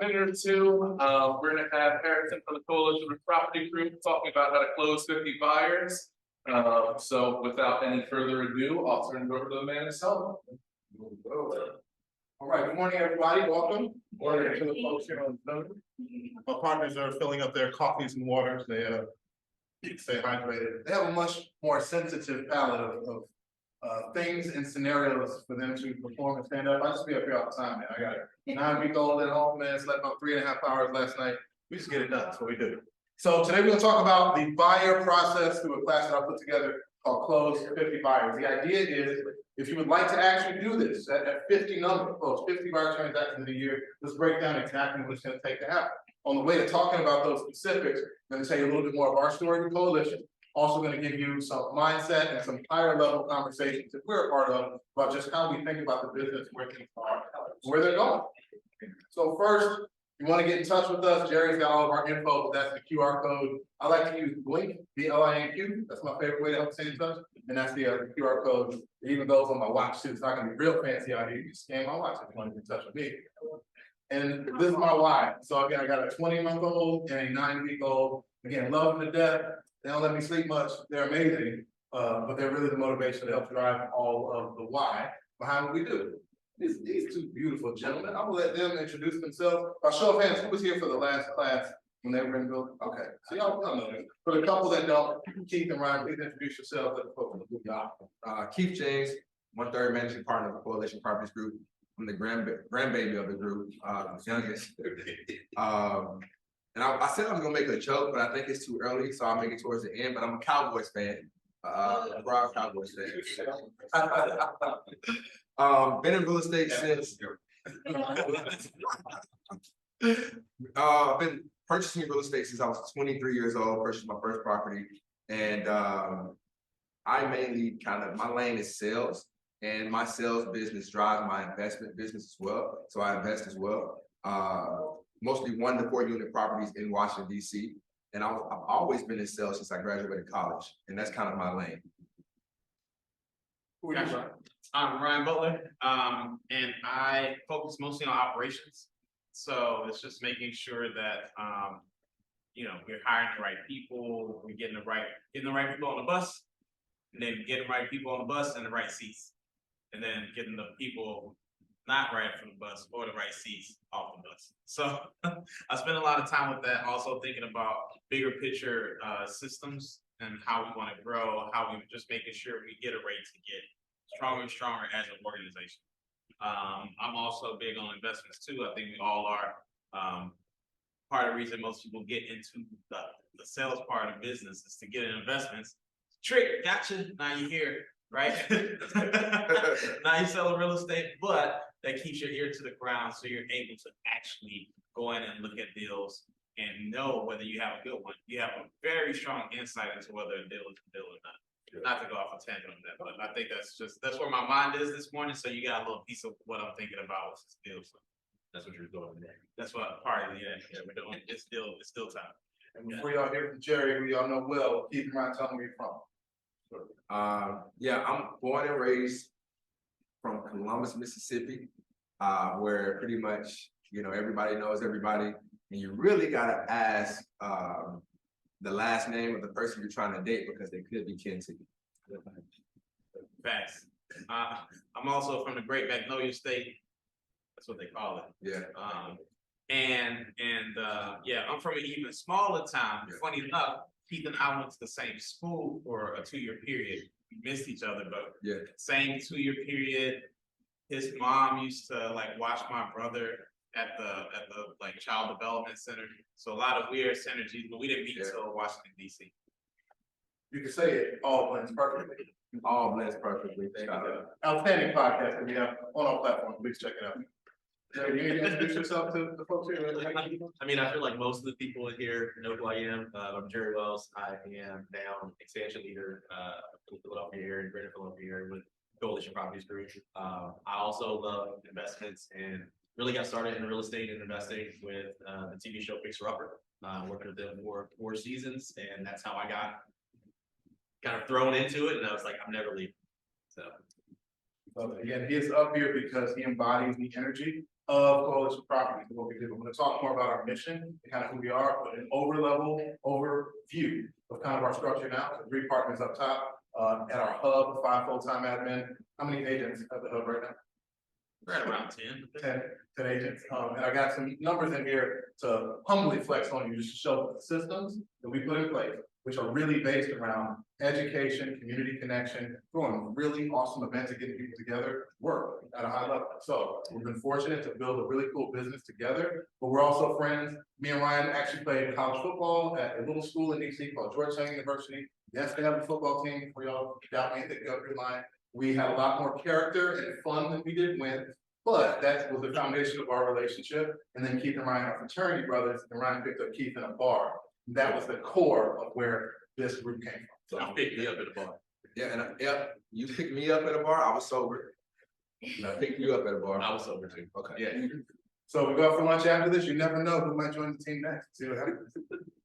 minute or two, we're going to have Harrison from the Coalition of Property Group talking about how to close 50 buyers. So without any further ado, I'll turn it over to the man himself. All right, good morning, everybody. Welcome. Morning to the folks here on Zoom. My partners are filling up their coffees and waters. They stay hydrated. They have a much more sensitive palette of things and scenarios for them to perform and stand up. I just be up here all the time, man. I got a 9-week-old at home, man. Slept about 3.5 hours last night. We just get it done. That's what we do. So today we're going to talk about the buyer process through a class that I put together called Close 50 Buyers. The idea is, if you would like to actually do this at 50 number, close 50 buyer transactions in a year, let's break down exactly what it's going to take to happen. On the way to talking about those specifics, I'm going to tell you a little bit more of our story with Coalition. Also going to give you some mindset and some higher level conversations that we're a part of about just how we think about the business, where things are, where they're going. So first, you want to get in touch with us. Jerry's got all of our info, but that's the QR code. I like to use Blink, B-L-I-N-Q. That's my favorite way to help stay in touch. And that's the QR code. It even goes on my watch too. It's not going to be real fancy out here. You can scan my watch if you want to get in touch with me. And this is my why. So again, I got a 20-month-old and a 9-week-old. Again, love them to death. They don't let me sleep much. They're amazing, but they're really the motivation to help drive all of the why behind what we do. These two beautiful gentlemen, I'm gonna let them introduce themselves. By show of hands, who was here for the last class when they were in the building? Okay, so y'all know them. For the couple that don't, Keith and Ryan, please introduce yourselves. Let the folks know. Keith James, 1/3 managing partner of the Coalition Properties Group. I'm the grandbaby of the group, youngest. And I said I was gonna make a joke, but I think it's too early, so I'll make it towards the end. But I'm a Cowboys fan, a proud Cowboys fan. Been in real estate since. I've been purchasing real estate since I was 23 years old. Purchased my first property, and I mainly my lane is sales, and my sales business drives my investment business as well. So I invest as well. Mostly 1 to 4 unit properties in Washington, D.C. And I've always been in sales since I graduated college. And that's kind of my lane. I'm Ryan Butler, and I focus mostly on operations. So it's just making sure that, we're hiring the right people, we're getting the right people on the bus, and then getting the right people on the bus and the right seats. And then getting the people not right from the bus or the right seats off the bus. So I spend a lot of time with that, also thinking about bigger picture systems and how we want to grow, how we just making sure we get a rate to get stronger and stronger as an organization. I'm also big on investments too. I think we all are. Part of the reason most people get into the sales part of business is to get in investments. Trick, gotcha, now you're here. Right? Now you're selling real estate, but that keeps your ear to the ground so you're able to actually go in and look at deals and know whether you have a good one. You have a very strong insight into whether a deal is a deal or not. Not to go off a tangent on that, but I think that's where my mind is this morning. So you got a little piece of what I'm thinking about with this deal. So that's what you're doing today. That's what part of the we're doing. It's still time. And before y'all hear from Jerry, who y'all know well, Keith and Ryan, tell me where you're from. Yeah, I'm born and raised from Columbus, Mississippi, where pretty much, everybody knows everybody. And you really gotta ask the last name of the person you're trying to date because they could be kin to you. Facts. I'm also from the Great Magnolia State. That's what they call it. Yeah. I'm from an even smaller town. Yeah. Funny enough, Keith and I went to the same school for a 2-year period. We missed each other, but yeah, same 2-year period. His mom used to watch my brother at the child development center. So a lot of weird synergies, but we didn't meet until Washington, D.C. You can say it all blends perfectly. All blends perfectly. Outstanding podcast that we have on our platform. Please check it out. Jerry, you need to introduce yourself to the folks here. I mean, I feel like most of the people in here know who I am. I'm Jerry Wells. I am now expansion leader in Philadelphia here, in Greater Philadelphia here with Coalition Properties Group. I also love investments and really got started in real estate and investing with the TV show Fixer Upper. Working with them for 4 seasons, and that's how I got kind of thrown into it. And I was like, I'm never leaving. So again, he is up here because he embodies the energy of Coalition Properties, and what we do. I'm gonna talk more about our mission, and kind of who we are, but an overview of kind of our structure now. So 3 partners up top, at our hub, 5 full-time admin. How many agents at the hub right now? We're at around 10. 10 agents. And I got some numbers in here to humbly flex on you, just to show the systems that we put in place, which are really based around education, community connection, throwing really awesome events and getting people together, work at a high level. So we've been fortunate to build a really cool business together, but we're also friends. Me and Ryan actually played college football at a little school in DC called Georgetown University. Yes, they have a football team for y'all. Doubt me, they go through line. We had a lot more character and fun than we did win, but that was the foundation of our relationship. And then Keith and Ryan are fraternity brothers, and Ryan picked up Keith in a bar. That was the core of where this group came from. So I picked me up at the bar. Yeah, and you picked me up at a bar, I was sober. And I picked you up at a bar. I was sober too. Okay. Yeah. So we go out for lunch after this, you never know who might join the team next, see what happens.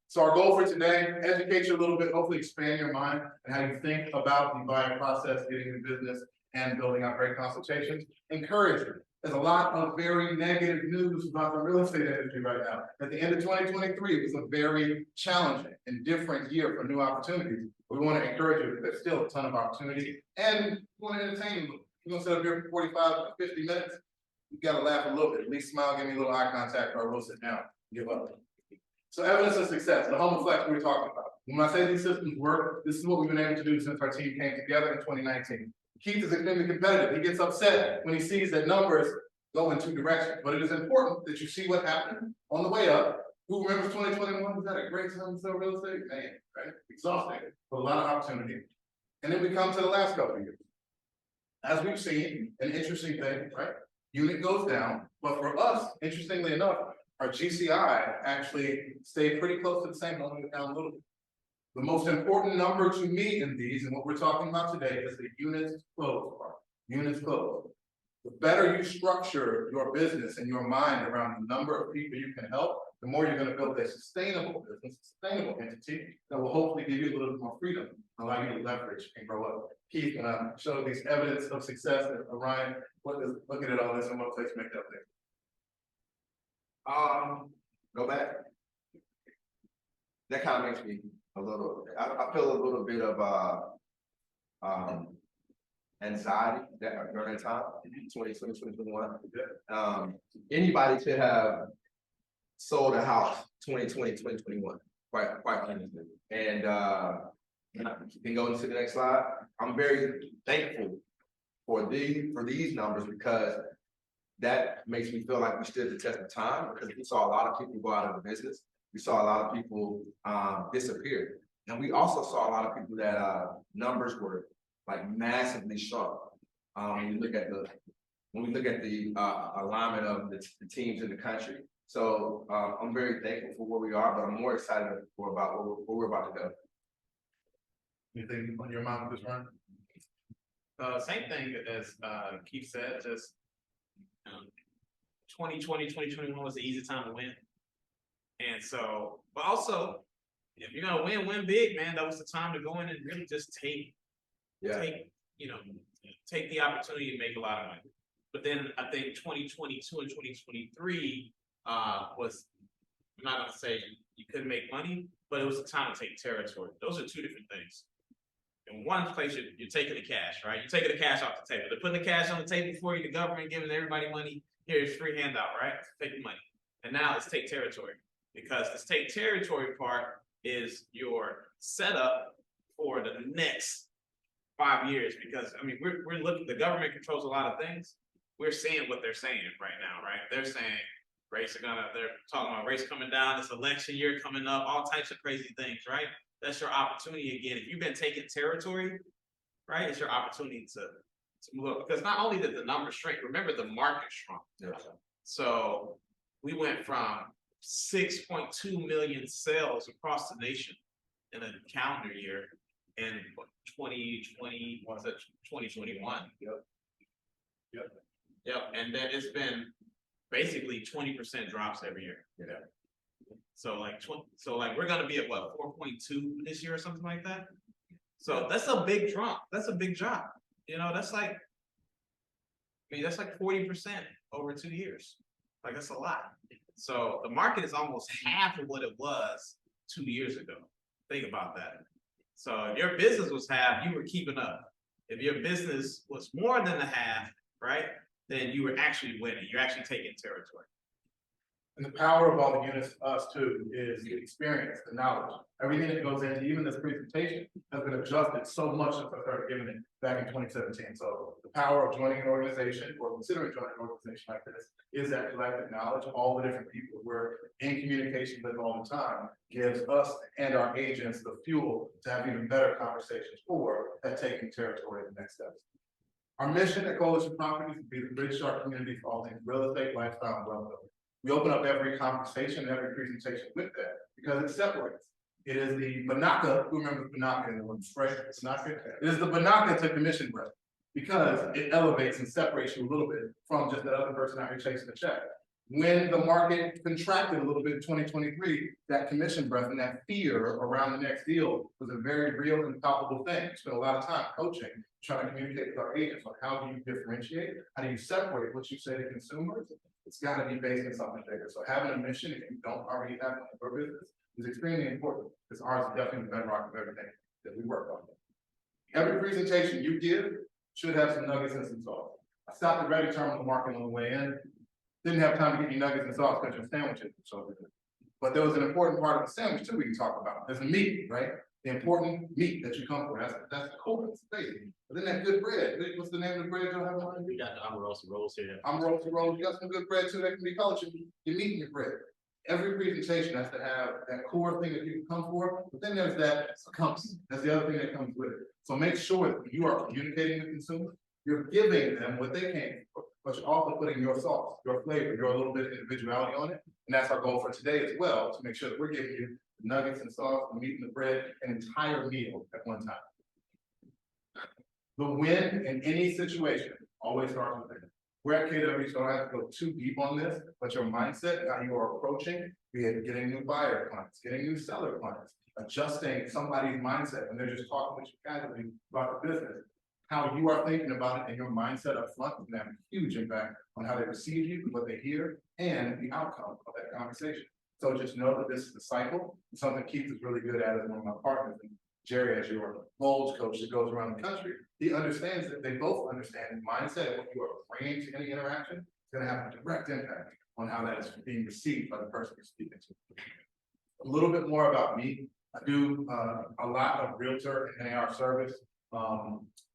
So our goal for today, educate you a little bit, hopefully expand your mind and how you think about the buying process, getting in business and building out great consultations. Encourage you. There's a lot of very negative news about the real estate industry right now. At the end of 2023, it was a very challenging and different year for new opportunities. We want to encourage you that there's still a ton of opportunity, and we want to entertain you. You're gonna sit up here for 45 to 50 minutes. You gotta laugh a little bit, at least smile, give me a little eye contact, or we'll sit down, give up. So evidence of success, the home flex we were talking about. When I say these systems work, this is what we've been able to do since our team came together in 2019. Keith is extremely competitive. He gets upset when he sees that numbers go in 2 directions, but it is important that you see what happened on the way up. Who remembers 2021? Was that a great time to sell real estate? Man, right? Exhausting, but a lot of opportunity. And then we come to the last couple of years. As we've seen, an interesting thing, right? Unit goes down, but for us, interestingly enough, our GCI actually stayed pretty close to the same, only down a little bit. The most important number to me in these, and what we're talking about today, is the units closed part. Units closed. The better you structure your business and your mind around the number of people you can help, the more you're going to build a sustainable business, sustainable entity that will hopefully give you a little bit more freedom, allow you to leverage and grow up. Keith, can I show these evidence of success? Ryan, looking at all this and what it takes to make that thing? Go back. That kind of makes me a little, I feel a little bit of anxiety that during that time, 2021. Anybody could have sold a house 2020, 2021, quite honestly. And you can go into the next slide. I'm very thankful for these numbers, because that makes me feel like we stood the test of time, because we saw a lot of people go out of the business. We saw a lot of people disappear. And we also saw a lot of people that numbers were like massively shrunk. When we look at the alignment of the teams in the country. So I'm very thankful for where we are, but I'm more excited about where we're about to go. Anything on your mind with this, Ryan? Same thing as Keith said, just 2020, 2021 was the easy time to win. And so, but also, if you're gonna win big, man, that was the time to go in and really just take the opportunity to make a lot of money. But then I think 2022 and 2023 was, I'm not gonna say you couldn't make money, but it was a time to take territory. Those are 2 different things. In one place, you're taking the cash, right? You're taking the cash off the table. They're putting the cash on the table for you, the government giving everybody money. Here's free handout, right? Take the money. And now let's take territory, because this take territory part is your setup for the next 5 years. Because I mean, we're looking, the government controls a lot of things. We're seeing what they're saying right now, right? They're saying they're talking about rates coming down, this election year coming up, all types of crazy things, right? That's your opportunity again. If you've been taking territory, right, it's your opportunity to move up. Because not only did the numbers shrink, remember the market shrunk. Yeah. So we went from 6.2 million sales across the nation in a calendar year in 2021. Yep. And then it's been basically 20% drops every year. Yeah. So like we're gonna be at what, 4.2 this year or something like that. So that's a big drop. That's a big drop. That's like 40% over 2 years. Like, that's a lot. So the market is almost half of what it was 2 years ago. Think about that. So if your business was half, you were keeping up. If your business was more than the half, right, then you were actually winning. You're actually taking territory. And the power of all the units to us too is the experience, the knowledge. Everything that goes into even this presentation has been adjusted so much since I started giving it back in 2017. So the power of joining an organization or considering joining an organization like this is that collective knowledge. All the different people we're in communication with all the time gives us and our agents the fuel to have even better conversations for that taking territory to the next steps. Our mission at Coalition Properties is to be the bridge to our community for all things real estate, lifestyle, and wealth building. We open up every conversation, every presentation with that because it separates. It is the Banaka, who remembers Banaka in the one spray? Banaka. It is the Banaka to commission breath because it elevates and separates you a little bit from just that other person out here chasing the check. When the market contracted a little bit in 2023, that commission breath and that fear around the next deal was a very real and palpable thing. We spent a lot of time coaching, trying to communicate with our agents on how do you differentiate, how do you separate what you say to consumers. It's got to be based on something bigger. So having a mission, if you don't already have one for business, is extremely important because ours is definitely the bedrock of everything that we work on. Every presentation you give should have some nuggets and some sauce. I stopped at Ready Terminal Market on the way in. Didn't have time to get you nuggets and sauce because your sandwiches were so good. But there was an important part of the sandwich too we can talk about. There's the meat, right? The important meat that you come for. That's the core. It's crazy. But then that good bread. What's the name of the bread you'll have on? We got the Omarosa rolls here. Omarosa rolls. You got some good bread too that can be cultured. You're meat in your bread. Every presentation has to have that core thing that people come for, but then there's that comes. That's the other thing that comes with it. So make sure that you are communicating with consumers. You're giving them what they came for, but you're also putting your sauce, your flavor, your little bit of individuality on it. And that's our goal for today as well, to make sure that we're giving you nuggets and sauce, the meat and the bread, an entire meal at one time. The win in any situation always starts with it. We're at KW, so I don't have to go too deep on this, but your mindset, how you are approaching, be it getting new buyer clients, getting new seller clients, adjusting somebody's mindset when they're just talking with you casually about the business, how you are thinking about it and your mindset up front can have a huge impact on how they receive you, what they hear, and the outcome of that conversation. So just know that this is a cycle. It's something Keith is really good at as one of my partners. And Jerry, as your goals coach that goes around the country, he understands that they both understand the mindset and what you are bringing to any interaction is going to have a direct impact on how that is being received by the person you're speaking to. A little bit more about me. I do a lot of realtor and AR service.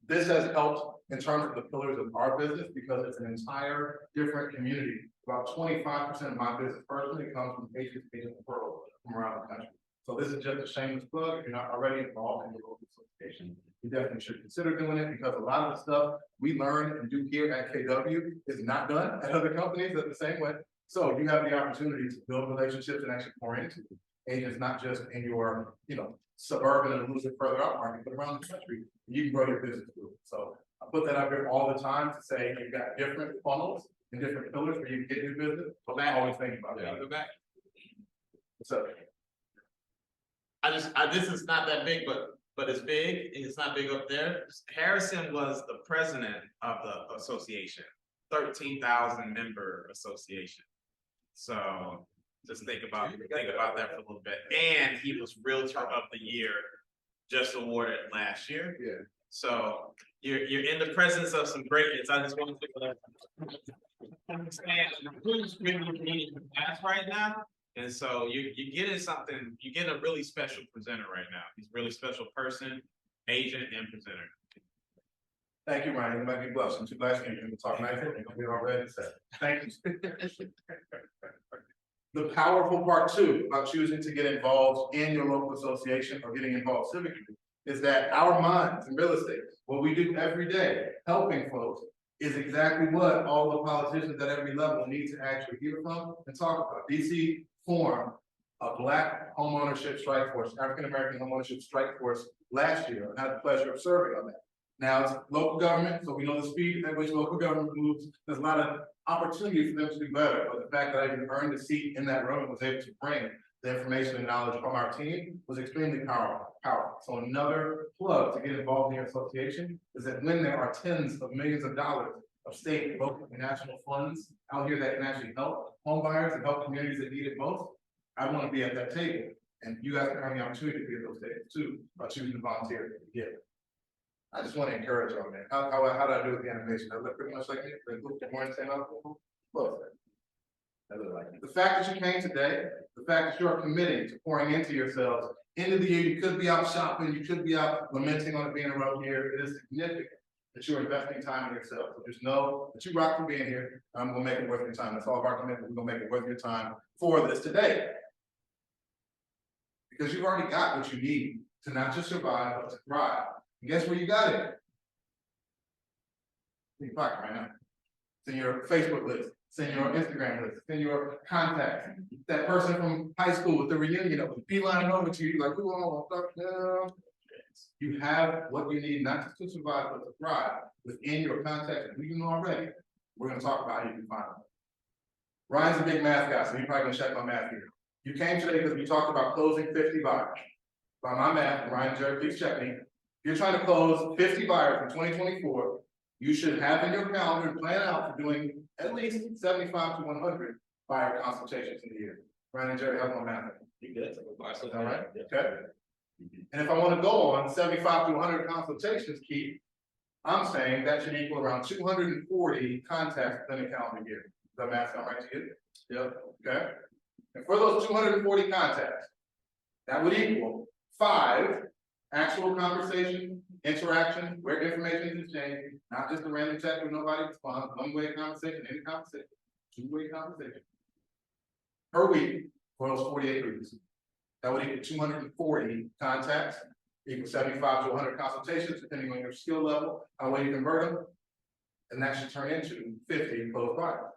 This has helped in terms of the pillars of our business because it's an entire different community. About 25% of my business personally comes from agent referrals from around the country. So this is just a shameless plug. If you're not already involved in your local association, you definitely should consider doing it because a lot of the stuff we learn and do here at KW is not done at other companies at the same way. So you have the opportunity to build relationships and actually pour into agents, not just in your, suburban and a little bit further out market, but around the country, you can grow your business through. So I put that out here all the time to say you've got different funnels and different pillars where you can get your business. So I always think about that. Go back. What's up? This is not that big, but it's big, and it's not big up there. Harrison was the president of the association, 13,000 member association. So just think about that for a little bit. And he was Realtor of the Year, just awarded last year. Yeah. So you're in the presence of some greatness. I just want to understand who's really fast right now. And so you're getting something, you're getting a really special presenter right now. He's a really special person, agent, and presenter. Thank you, Ryan. You might be blessed. I'm too glad you can talk nice. We're all ready to say. Thank you. The powerful part too about choosing to get involved in your local association or getting involved civically is that our minds in real estate, what we do every day, helping folks, is exactly what all the politicians at every level need to actually hear from and talk about. DC formed a Black homeownership strike force, African-American homeownership strike force last year. I had the pleasure of serving on that. Now it's local government, so we know the speed at which local government moves. There's a lot of opportunity for them to do better, but the fact that I even earned a seat in that room and was able to bring the information and knowledge from our team was extremely powerful. So another plug to get involved in your association is that when there are tens of millions of dollars of state, local, and national funds out here that can actually help home buyers and help communities that need it most, I want to be at that table. And you guys can have the opportunity to be at those tables too, by choosing to volunteer to give. I just want to encourage y'all, man. How do I do with the animation? I look pretty much like me. More insane. Close. I look like it. The fact that you came today, the fact that you are committing to pouring into yourselves, end of the year, you could be out shopping, you could be out lamenting on it being a rough year. It is significant that you're investing time in yourself. So just know that you rock for being here. I'm gonna make it worth your time. That's all of our commitment. We're gonna make it worth your time for this today. Because you've already got what you need to not just survive, but to thrive. And guess where you got it? In your pocket right now. It's in your Facebook list. It's in your Instagram list. It's in your contacts. That person from high school with the reunion of beelining over to you, like, oh, no. You have what you need, not just to survive, but to thrive within your contacts. And you know already, we're gonna talk about how you can find them. Ryan's a big math guy, so you're probably gonna check my math here. You came today because we talked about closing 50 buyers. By my math, and Ryan and Jerry, please check me. If you're trying to close 50 buyers in 2024, you should have in your calendar and plan out for doing at least 75 to 100 buyer consultations in a year. Ryan and Jerry, help my math. You good? All right, okay. And if I want to go on 75 to 100 consultations, Keith, I'm saying that should equal around 240 contacts within a calendar year. Does that math sound right to you? Yep. Okay. And for those 240 contacts, that would equal 5 actual conversations, interactions, where information is exchanged, not just a random chat where nobody responds, one-way conversation, any conversation, two-way conversation per week for those 48 weeks. That would equal 240 contacts, equal 75 to 100 consultations, depending on your skill level, how well you convert them. And that should turn into 50 closed buyers.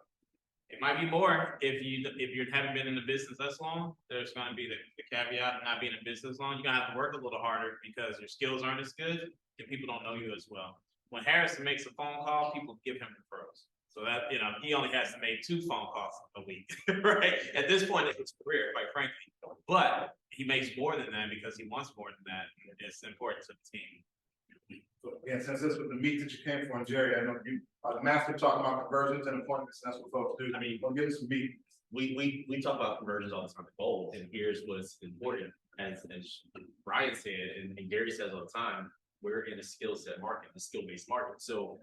It might be more if you haven't been in the business that long. There's going to be the caveat of not being in business long. You're gonna have to work a little harder because your skills aren't as good and people don't know you as well. When Harrison makes a phone call, people give him referrals. So that, he only has to make 2 phone calls a week, right? At this point in his career, quite frankly. But he makes more than that because he wants more than that. It's important to the team. So again, since this was the meat that you came for, and Jerry, I know you are the master talking about conversions and appointments. That's what folks do. I mean, we'll give us some meat. We talk about conversions all the time, gold, and here's what's important. As Brian said, and Gary says all the time, we're in a skill set market, a skill-based market. So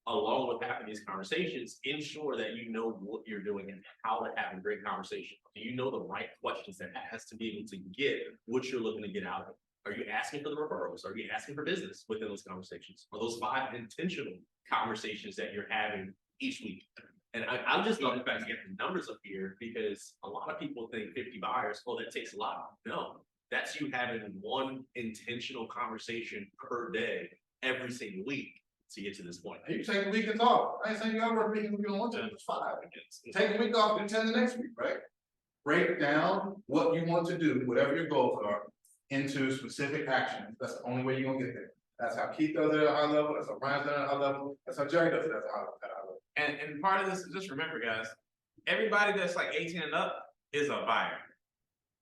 along with having these conversations, ensure that you know what you're doing and how to have a great conversation. Do you know the right questions that ask to be able to get what you're looking to get out of it? Are you asking for the referrals? Are you asking for business within those conversations? Are those 5 intentional conversations that you're having each week? And I'm just love the fact to get the numbers up here because a lot of people think 50 buyers, oh, that takes a lot. No, that's you having 1 intentional conversation per day, every single week to get to this point. You take a week and talk. I ain't saying you gotta work meetings if you don't want to, it's 5. Take a week off and 10 the next week, right? Break down what you want to do, whatever your goals are, into specific actions. That's the only way you're gonna get there. That's how Keith does it at a high level. That's how Brian's done it at a high level. That's how Jerry does it at a high level. And part of this is just remember, guys, everybody that's like 18 and up is a buyer.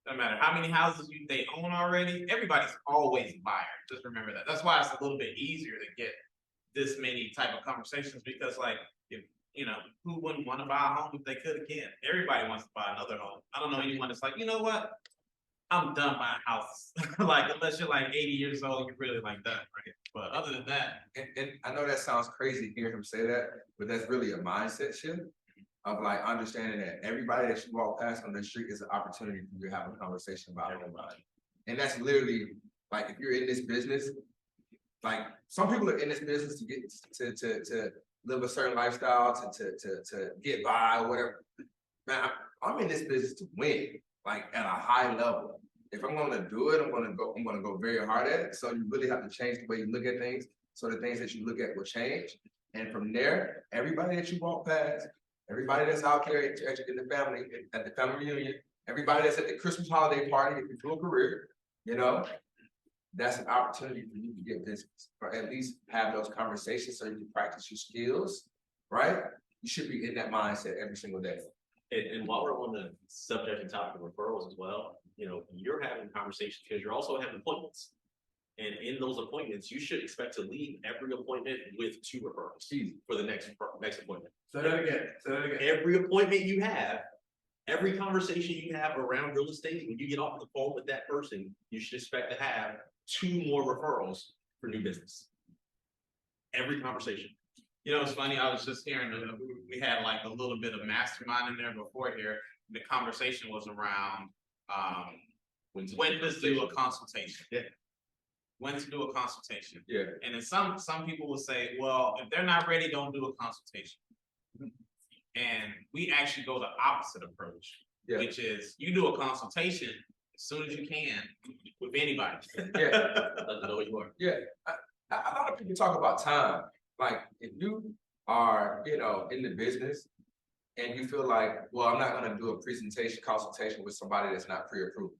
No matter how many houses they own already, everybody's always a buyer. Just remember that. That's why it's a little bit easier to get this many type of conversations because, like, if who wouldn't want to buy a home if they could again? Everybody wants to buy another home. I don't know anyone that's like, you know what? I'm done buying houses. Like, unless you're like 80 years old, you're really like that, right? But other than that, and I know that sounds crazy hearing him say that, but that's really a mindset shift of like understanding that everybody that you walk past on the street is an opportunity for you to have a conversation about everybody. And that's literally like, if you're in this business, like some people are in this business to get to live a certain lifestyle, to get by or whatever. Man, I'm in this business to win, like at a high level. If I'm going to do it, I'm going to go very hard at it. So you really have to change the way you look at things. So the things that you look at will change. And from there, everybody that you walk past, everybody that's out there in the family, at the family reunion, everybody that's at the Christmas holiday party, if you do a career, that's an opportunity for you to get business, or at least have those conversations so you can practice your skills, right? You should be in that mindset every single day. And while we're on the subject and topic of referrals as well, you're having conversations because you're also having appointments. And in those appointments, you should expect to leave every appointment with 2 referrals for the next appointment. Say that again, say that again. Every appointment you have, every conversation you have around real estate, when you get off the phone with that person, you should expect to have 2 more referrals for new business. Every conversation. You know, it's funny, I was just hearing, we had like a little bit of mastermind in there before here. The conversation was around, when to do a consultation. Yeah. When to do a consultation. Yeah. And then some people will say, well, if they're not ready, don't do a consultation. And we actually go the opposite approach, Yeah. which is you do a consultation as soon as you can with anybody. Yeah. Let them know who you are. Yeah, a lot of people talk about time. Like, if you are, in the business and you feel like, well, I'm not gonna do a consultation with somebody that's not pre-approved,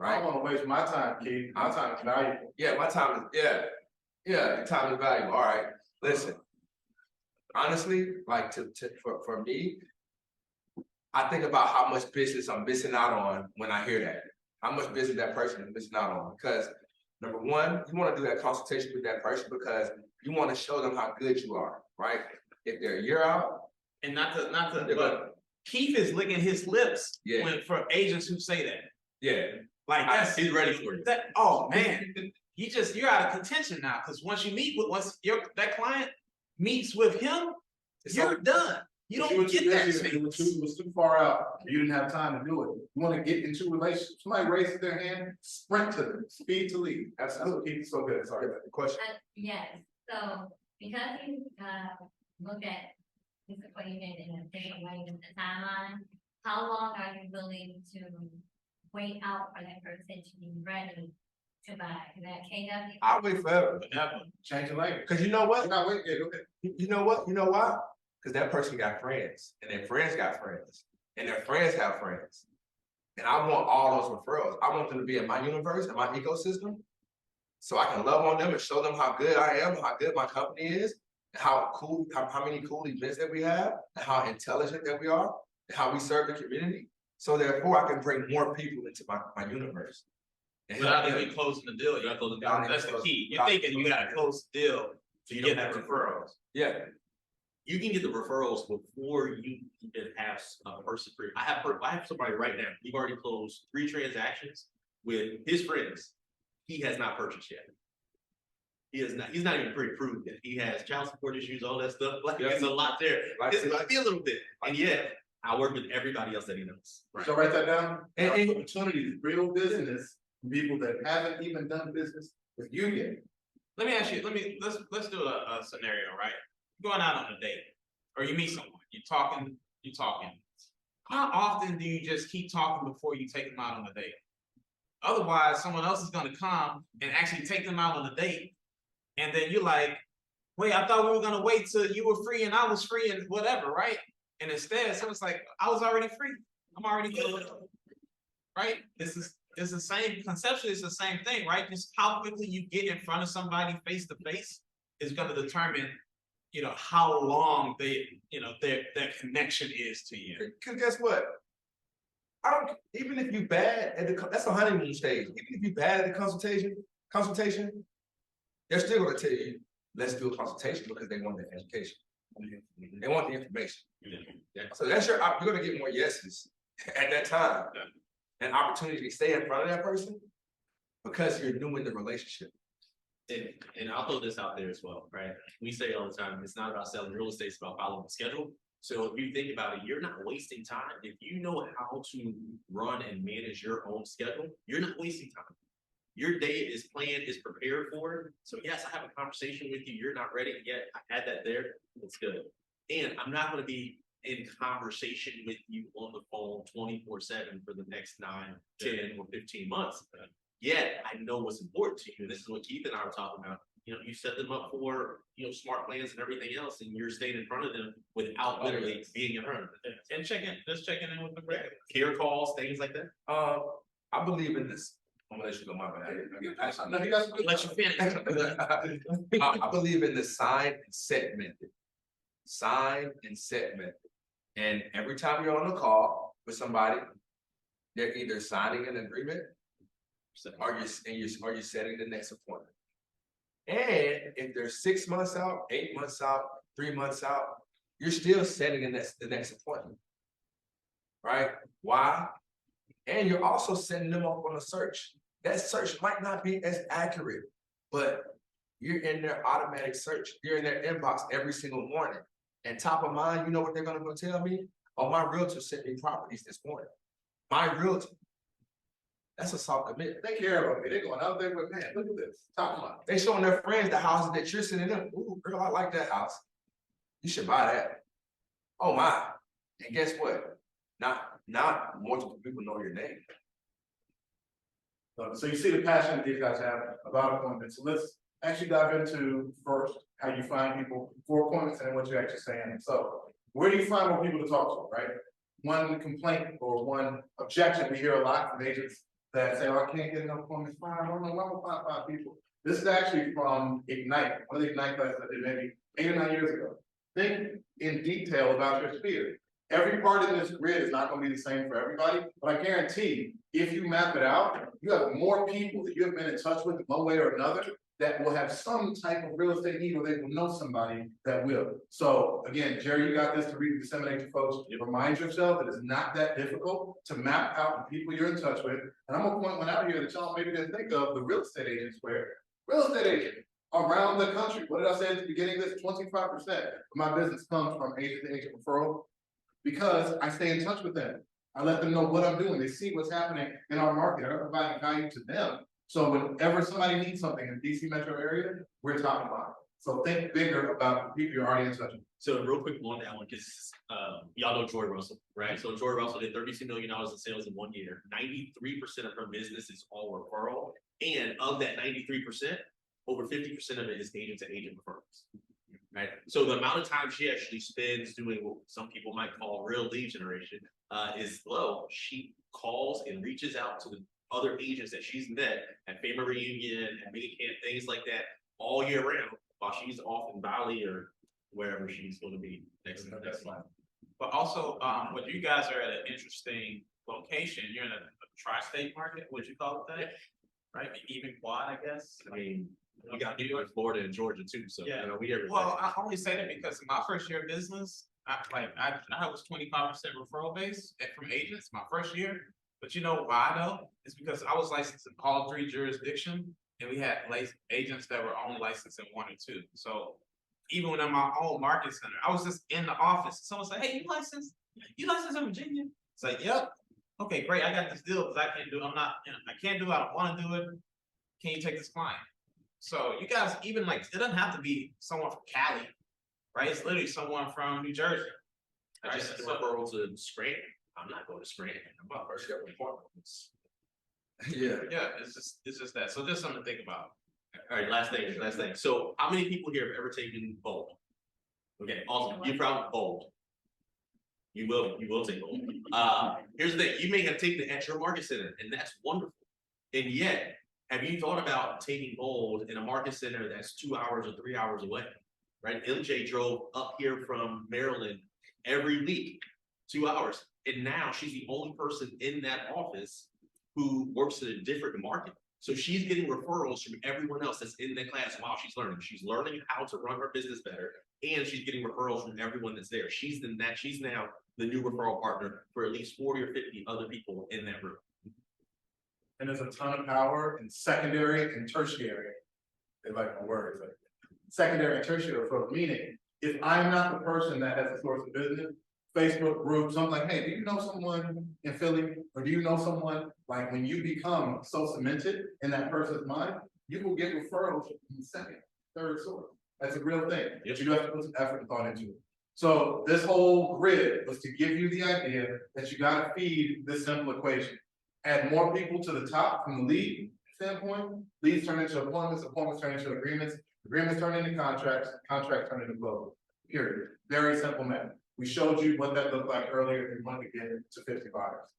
I don't right? wanna waste my time, Keith. My time is valuable. Yeah, my time is, your time is valuable. All right, listen. Honestly, like for me, I think about how much business I'm missing out on when I hear that. How much business that person is missing out on. Because number one, you want to do that consultation with that person because you want to show them how good you are, right? If they're a year out, And not to, Yeah, but Keith is licking his lips Yeah. for agents who say that. yeah, Like that's He's ready for it. that. Oh man, you're out of contention now because once that client meets with him, It's you're over. done. You You don't were get too that busy, it chance. was too far out, you didn't have time to do it. You wanna get into a relationship, somebody raises their hand, sprint to them, speed to lead. That's what keeps it so good, sorry. Question. Yes, so because you look at this equation in a different way with the timeline, how long are you willing to wait out for that person to be ready to buy that KW? I'll wait forever. Change the language. Cause you know what? Not wait, yeah, okay. You know what? You know why? Cause that person got friends, and their friends got friends, and their friends have friends. And I want all those referrals. I want them to be in my universe, in my ecosystem. So I can love on them and show them how good I am, how good my company is, and how many cool events that we have, and how intelligent that we are, and how we serve the community. So therefore I can bring more people into my universe. And Without help them. even closing the deal, Without closing the deal. that's the key. You're thinking you gotta close the deal to get that referrals. Yeah, You can get the referrals before you even have a person free. I have somebody right now. We've already closed 3 transactions with his friends. He has not purchased yet. He's not even pre-approved yet. He has child support issues, all that stuff. Like, there's a lot there. Like- It's gonna be a little bit. And yet, I work with everybody else that he knows. So write that down, And- and opportunities, real business, people that haven't even done business with you yet. Let me ask you, let's do a scenario, right? You're going out on a date, or you meet someone, you're talking. How often do you just keep talking before you take them out on a date? Otherwise, someone else is gonna come and actually take them out on a date. And then you're like, wait, I thought we were gonna wait till you were free and I was free and whatever, right? And instead, someone's like, I was already free. I'm already good. Right? It's the same, conceptually, it's the same thing, right? Just how quickly you get in front of somebody face to face is gonna determine, how long their connection is to you. Cause guess what? Even if you bad at that's a honeymoon stage. Even if you bad at the consultation, they're still gonna tell you, let's do a consultation because they want the education. They want the information. Yeah. So you're gonna get more yeses at that time. An opportunity to stay in front of that person because you're new in the relationship. And I'll throw this out there as well, right? We say all the time, it's not about selling real estate, it's about following the schedule. So if you think about it, you're not wasting time. If you know how to run and manage your own schedule, you're not wasting time. Your day is planned, is prepared for it. So yes, I have a conversation with you. You're not ready yet. I had that there. It's good. And I'm not going to be in conversation with you on the phone 24/7 for the next 9, 10, or 15 months. Yet I know what's important to you. And this is what Keith and I were talking about. You set them up for, smart plans and everything else, and you're staying in front of them without literally being in front of them. And just checking in with the regular. Care calls, things like that. I believe in this. I'm gonna let you go, my bad. No, you got some good Let you finish. I believe in the sign and set method. Sign and set method. And every time you're on a call with somebody, they're either signing an agreement or you're setting the next appointment. And if they're 6 months out, 8 months out, 3 months out, you're still setting the next appointment. Right? Why? And you're also setting them up on a search. That search might not be as accurate, but you're in their automatic search. You're in their inbox every single morning. And top of mind, you know what they're gonna go tell me? Oh, my realtor sent me properties this morning. My realtor. That's a soft commitment. They care about me. They're going out there with, man, look at this, top line. They showing their friends the houses that you're sending them. Ooh, girl, I like that house. You should buy that. Oh my. And guess what? Not multiple people know your name. So you see the passion that these guys have about appointments. So let's actually dive into first how you find people for appointments and then what you're actually saying. So where do you find more people to talk to, right? One complaint or one objection we hear a lot from agents that say, oh, I can't get enough appointments. Fine, I don't know, I'm gonna find 5 people. This is actually from Ignite, one of the Ignite classes I did maybe 8 or 9 years ago. Think in detail about your sphere. Every part of this grid is not gonna be the same for everybody, but I guarantee if you map it out, you have more people that you have been in touch with in one way or another that will have some type of real estate need or they will know somebody that will. So again, Jerry, you got this to read and disseminate to folks. Remind yourself that it's not that difficult to map out the people you're in touch with. And I'm gonna point one out here that y'all maybe didn't think of, the real estate agents where real estate agents around the country. What did I say at the beginning of this? 25% of my business comes from agent to agent referral because I stay in touch with them. I let them know what I'm doing. They see what's happening in our market. I'm providing value to them. So whenever somebody needs something in the DC metro area, we're top of mind. So think bigger about the people you're already in touch with. So real quick on that one, because y'all know Joy Russell, right? So Joy Russell did $32 million in sales in 1 year. 93% of her business is all referral. And of that 93%, over 50% of it is agent to agent referrals. Right. So the amount of time she actually spends doing what some people might call real lead generation is low. She calls and reaches out to the other agents that she's met at family reunion and mini camp, things like that, all year round while she's off in Bali or wherever she's going to be next month. But also, what you guys are at an interesting location. You're in a tri-state market, would you call it that? Right, even quad, I guess. I mean, we got New York, Florida, and Georgia too. So Yeah. you know, we everywhere. Well, I only say that because in my first year of business, I was 25% referral base from agents my first year. But you know why though? It's because I was licensed in all 3 jurisdictions, and we had agents that were only licensed in 1 or 2. So even when I'm my own market center, I was just in the office. Someone said, "Hey, you licensed in Virginia?" It's like, "Yep." Okay, great. I got this deal because I can't do it. I'm not, I can't do it. I don't want to do it. Can you take this client? So you guys, even like, it doesn't have to be someone from Cali, right? It's literally someone from New Jersey. I just sent a referral to Scranton. I'm not going to Scranton. I'm about first year performance. Yeah. Yeah, it's just that. So just something to think about. All right, last thing. So how many people here have ever taken Bold? Okay, awesome. You're probably Bold. You will take Bold. Here's the thing, you may have taken it at your market center, and that's wonderful. And yet, have you thought about taking Bold in a market center that's 2 hours or 3 hours away? Right? MJ drove up here from Maryland every week, 2 hours. And now she's the only person in that office who works in a different market. So she's getting referrals from everyone else that's in the class while she's learning. She's learning how to run her business better, and she's getting referrals from everyone that's there. She's now the new referral partner for at least 40 or 50 other people in that room. And there's a ton of power in secondary and tertiary. They like my words, like secondary and tertiary referrals, meaning if I'm not the person that has a source of business, Facebook group, something like, hey, do you know someone in Philly? Or do you know someone, like when you become so cemented in that person's mind, you will get referrals from the second, third source. That's a real thing, but you do have to put some effort and thought into it. So this whole grid was to give you the idea that you gotta feed this simple equation. Add more people to the top from the lead standpoint, leads turn into appointments, appointments turn into agreements, agreements turn into contracts, contracts turn into closing, period. Very simple math. We showed you what that looked like earlier if you wanted to get to 50 buyers.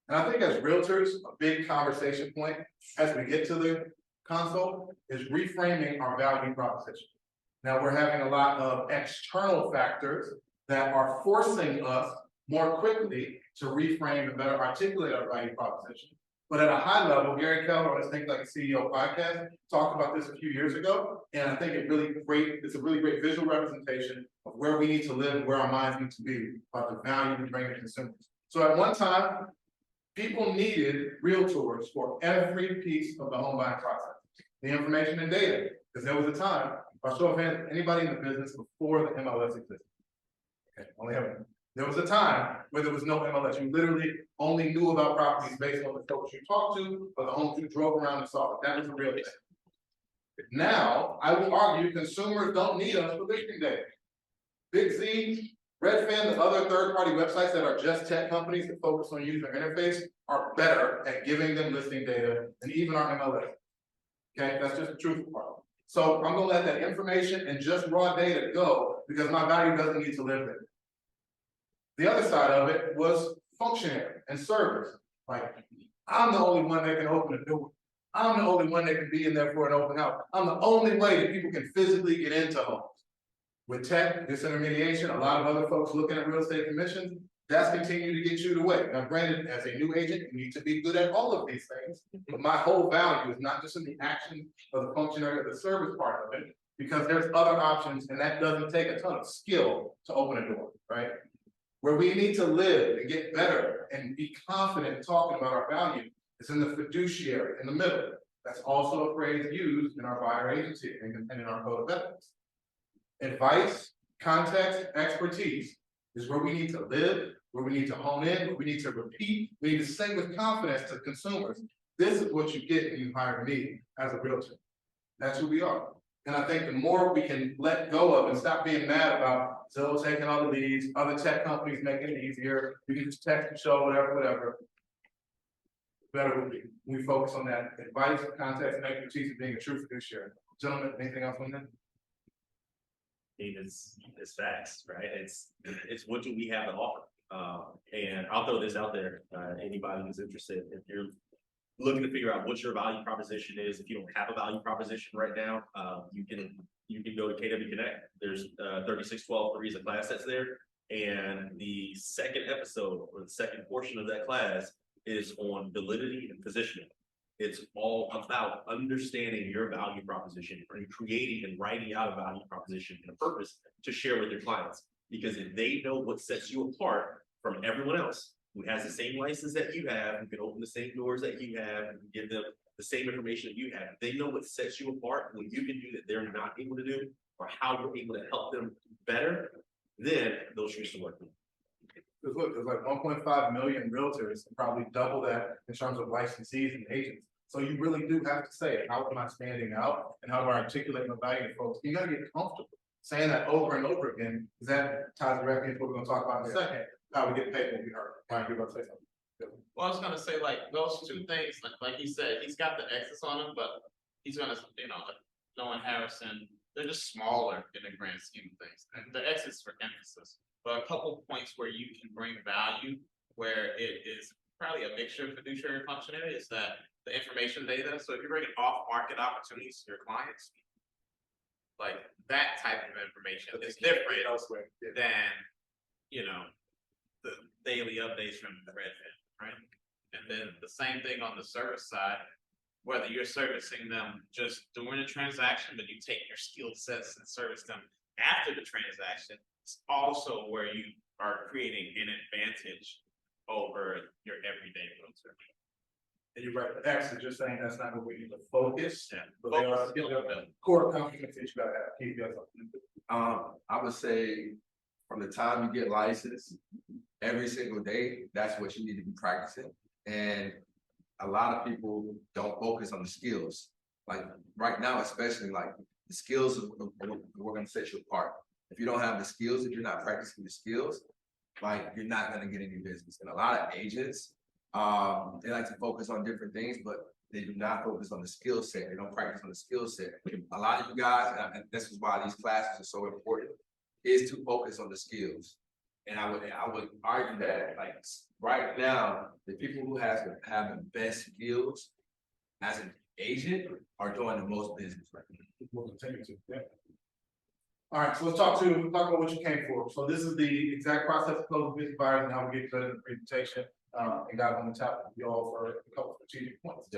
And I think as realtors, a big conversation point as we get to the console is reframing our value proposition. Now we're having a lot of external factors that are forcing us more quickly to reframe and better articulate our value proposition. But at a high level, Gary Keller on his Think Like a CEO podcast talked about this a few years ago. And I think it's a really great visual representation of where we need to live and where our minds need to be about the value we bring to consumers. So at one time, people needed realtors for every piece of the home buying process, the information and data, because there was a time, I'll show of hands, anybody in the business before the MLS existed. Okay, there was a time where there was no MLS. You literally only knew about properties based on the folks you talked to or the homes you drove around and saw. That was the real thing. Now, I will argue consumers don't need us for listing data. Big Z, Redfin, and other third-party websites that are just tech companies that focus on user interface are better at giving them listing data than even our MLS. Okay, that's just the truthful part. So I'm gonna let that information and just raw data go because my value doesn't need to live there. The other side of it was functionary and service. Like, I'm the only one that can open the door. I'm the only one that can be in there for an open house. I'm the only way that people can physically get into homes. With tech, disintermediation, a lot of other folks looking at real estate commissions, that's continuing to get you away. Now, granted, as a new agent, you need to be good at all of these things, but my whole value is not just in the action of the functionary or the service part of it, because there's other options, and that doesn't take a ton of skill to open a door, right? Where we need to live and get better and be confident in talking about our value is in the fiduciary, in the middle. That's also a phrase used in our buyer agency and in our code of ethics. Advice, context, expertise is where we need to live, where we need to hone in, where we need to repeat, we need to say with confidence to consumers, this is what you get when you hire me as a realtor. That's who we are. And I think the more we can let go of and stop being mad about Zillow taking all the leads, other tech companies making it easier, you can just text and show, whatever, better will be. We focus on that advice, context, and expertise of being a true fiduciary. Gentlemen, anything else on that? It's facts, right? It's what do we have to offer? And I'll throw this out there. Anybody who's interested, if you're looking to figure out what your value proposition is, if you don't have a value proposition right now, you can go to KW Connect. There's 3612 is a class that's there, and the second episode or the second portion of that class is on validity and positioning. It's all about understanding your value proposition and creating and writing out a value proposition and a purpose to share with your clients. Because if they know what sets you apart from everyone else who has the same license that you have, who can open the same doors that you have, and give them the same information that you have, if they know what sets you apart, what you can do that they're not able to do, or how you're able to help them better, then they'll choose to work with you. Because look, there's like 1.5 million realtors, and probably double that in terms of licensees and agents. So you really do have to say, how am I standing out and how do I articulate my value to folks? You gotta get comfortable saying that over and over again, because that ties directly into what we're gonna talk about in a second, how we get paid when we heard. Ryan, you're about to say something. Well, I was gonna say, like, those two things, like he said, he's got the X's on him, but he's gonna, Noah Harrison, they're just smaller in the grand scheme of things. And the X is for emphasis, but a couple points where you can bring value, where it is probably a mixture of fiduciary functionality, is that the information data. So if you're bringing off-market opportunities to your clients, like that type of information is different elsewhere than, the daily updates from Redfin, right? And then the same thing on the service side, whether you're servicing them just during the transaction, but you take your skill sets and service them after the transaction, it's also where you are creating an advantage over your everyday realtor. And you're right, the X is just saying that's not what we need to focus. Yeah. But they are still the core competence that you gotta have. Keith, you got something? I would say from the time you get licensed, every single day, that's what you need to be practicing. And a lot of people don't focus on the skills. Like right now, especially like the skills we're gonna set you apart. If you don't have the skills, if you're not practicing the skills, like you're not gonna get any business. And a lot of agents, they like to focus on different things, but they do not focus on the skill set. They don't practice on the skill set. A lot of you guys, and this is why these classes are so important, is to focus on the skills. And I would argue that like right now, the people who have the best skills as an agent are doing the most business right now. We'll continue to. Yeah. All right, so let's talk about what you came for. So this is the exact process of closing business buyers and how we get good in the presentation. and got on the top of y'all for a couple of strategic points.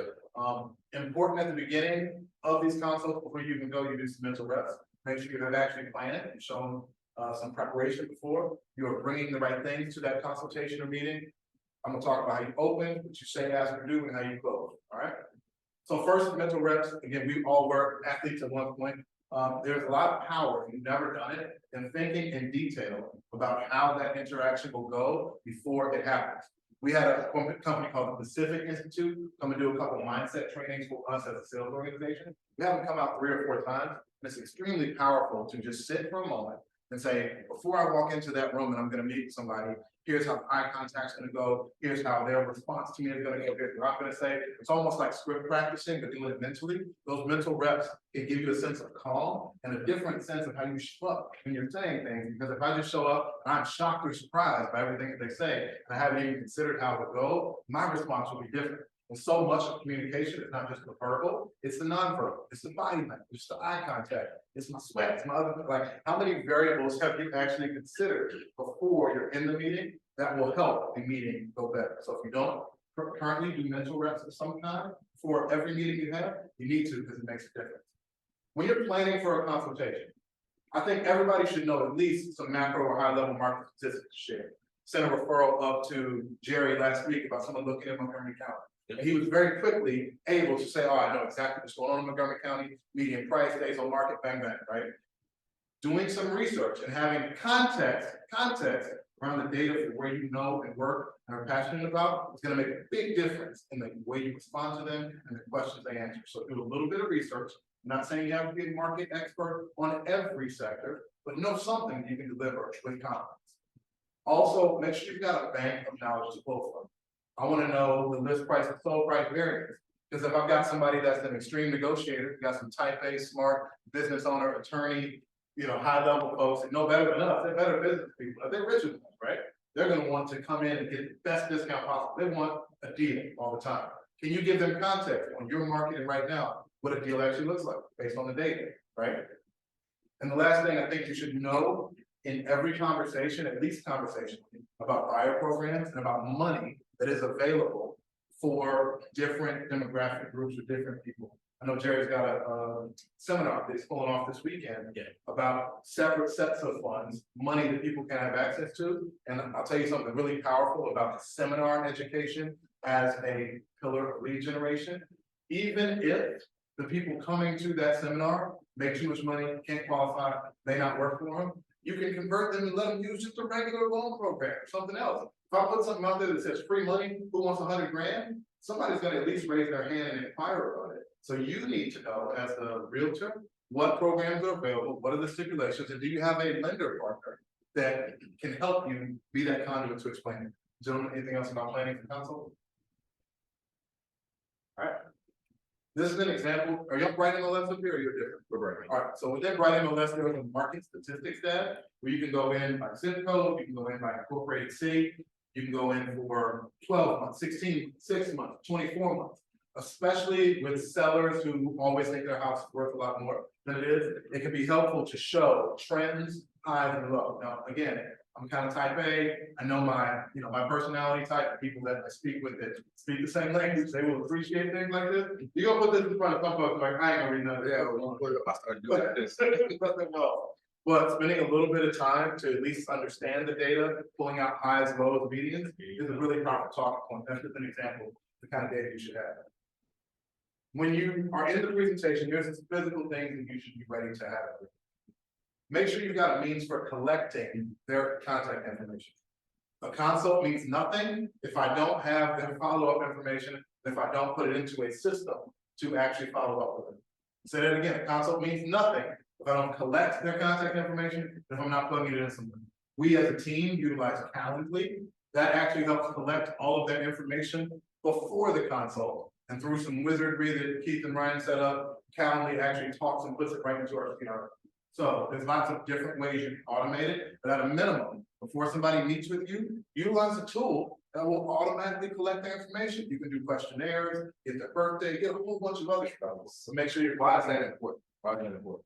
Important at the beginning of these consults, before you even go, you do some mental reps. Make sure you have actually planned it and shown some preparation before. You are bringing the right things to that consultation or meeting. I'm gonna talk about how you open, what you say, ask, or do, and how you close, all right? So first, mental reps, again, we all were athletes at one point. There's a lot of power, if you've never done it, in thinking in detail about how that interaction will go before it happens. We had a company called the Pacific Institute come and do a couple of mindset trainings for us as a sales organization. We have them come out 3 or 4 times, and it's extremely powerful to just sit for a moment and say, before I walk into that room and I'm gonna meet somebody, here's how eye contact's gonna go, here's how their response to me is gonna go, here's what I'm gonna say. It's almost like script practicing, but doing it mentally. Those mental reps can give you a sense of calm and a different sense of how you show up when you're saying things. Because if I just show up and I'm shocked or surprised by everything that they say, and I haven't even considered how it would go, my response will be different. And so much of communication is not just the verbal, it's the nonverbal, it's the body language, it's the eye contact, it's my sweat, it's my other, like, how many variables have you actually considered before you're in the meeting that will help the meeting go better? So if you don't currently do mental reps of some kind for every meeting you have, you need to, because it makes a difference. When you're planning for a consultation, I think everybody should know at least some macro or high level market statistics to share. Sent a referral up to Jerry last week about someone looking at Montgomery County. And he was very quickly able to say, oh, I know exactly what's going on in Montgomery County, median price, days on market, bang, bang, right? Doing some research and having context around the data for where you know and work and are passionate about is gonna make a big difference in the way you respond to them and the questions they answer. So do a little bit of research. I'm not saying you have to be a market expert on every sector, but know something you can deliver with confidence. Also, make sure you've got a bank of knowledge to pull from. I want to know the list price and sold price variance. Because if I've got somebody that's an extreme negotiator, got some type A, smart business owner, attorney, high level folks that know better than us, they're better business people, they're richer than us, right? They're going to want to come in and get the best discount possible. They want a deal all the time. Can you give them context on your marketing right now, what a deal actually looks like based on the data, right? And the last thing I think you should know in every conversation, at least conversation, about buyer programs and about money that is available for different demographic groups or different people. I know Jerry's got a seminar that's pulling off this weekend about separate sets of funds, money that people can have access to. And I'll tell you something really powerful about the seminar education as a pillar of lead generation. Even if the people coming to that seminar make too much money, can't qualify, may not work for them, you can convert them and let them use just a regular loan program or something else. If I put something out there that says free money, who wants 100 grand? Somebody's gonna at least raise their hand and inquire about it. So you need to know as a realtor, what programs are available, what are the stipulations, and do you have a lender partner that can help you be that conduit to explain it? Gentlemen, anything else about planning for consult? All right. This is an example. Are y'all writing the list up here or you're different? We're writing. All right, so within writing the list, there is a market statistics tab where you can go in by zip code, you can go in by incorporated city, you can go in for 12 months, 16, 6 months, 24 months. Especially with sellers who always think their house is worth a lot more than it is, it can be helpful to show trends, highs and lows. Now, again, I'm kind of type A. I know my personality type, the people that I speak with that speak the same language, they will appreciate things like this. You're gonna put this in front of some folks like, I ain't gonna read none of that. I started doing this. But spending a little bit of time to at least understand the data, pulling out highs, lows, medians is a really powerful talking point. That's just an example of the kind of data you should have. When you are in the presentation, here's some physical things that you should be ready to have. Make sure you've got a means for collecting their contact information. A consult means nothing if I don't have their follow-up information, if I don't put it into a system to actually follow up with them. Say that again, a consult means nothing if I don't collect their contact information, if I'm not plugging it in somewhere. We as a team utilize Calendly. That actually helps collect all of their information before the consult. And through some wizardry that Keith and Ryan set up, Calendly actually talks and puts it right into our CRM. So there's lots of different ways you can automate it, but at a minimum, before somebody meets with you, utilize a tool that will automatically collect their information. You can do questionnaires, get their birthday, get a whole bunch of other stuff. So make sure you're. Why is that important? Why is that important?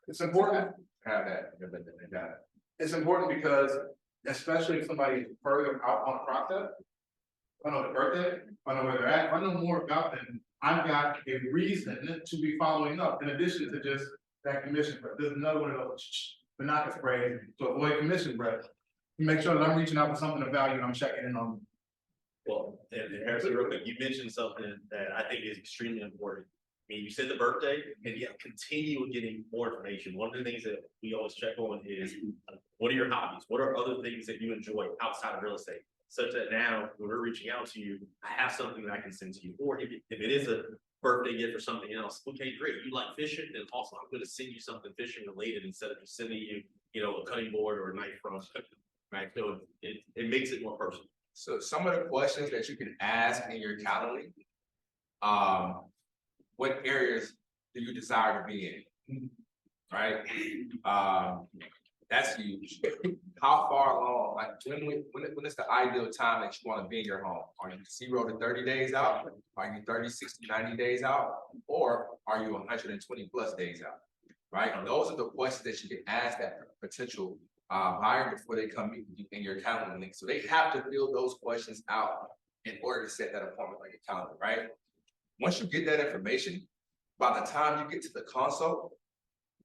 It's important to have that. It's important because, especially if somebody is further out on a process, I know the birthday, I know where they're at, I know more about them. I've got a reason to be following up in addition to just that commission break. There's another one of those banana spray to avoid commission break. Make sure that I'm reaching out with something of value and I'm checking in on them. Well, and Harrison, real quick, you mentioned something that I think is extremely important. I mean, you said the birthday, and yet continue getting more information. One of the things that we always check on is, what are your hobbies? What are other things that you enjoy outside of real estate? Such that now, when we're reaching out to you, I have something that I can send to you. Or if it is a birthday gift or something else, okay, great. You like fishing, then also I'm gonna send you something fishing related instead of just sending you, a cutting board or a knife from, right? So it makes it more personal. So some of the questions that you can ask in your Calendly, what areas do you desire to be in? Right? That's huge. How far along, like when is the ideal time that you want to be in your home? Are you 0 to 30 days out? Are you 30, 60, 90 days out? Or are you 120 plus days out? Right? And those are the questions that you can ask that potential buyer before they come meet you in your calendar link. So they have to fill those questions out in order to set that appointment on your calendar, right? Once you get that information, by the time you get to the consult,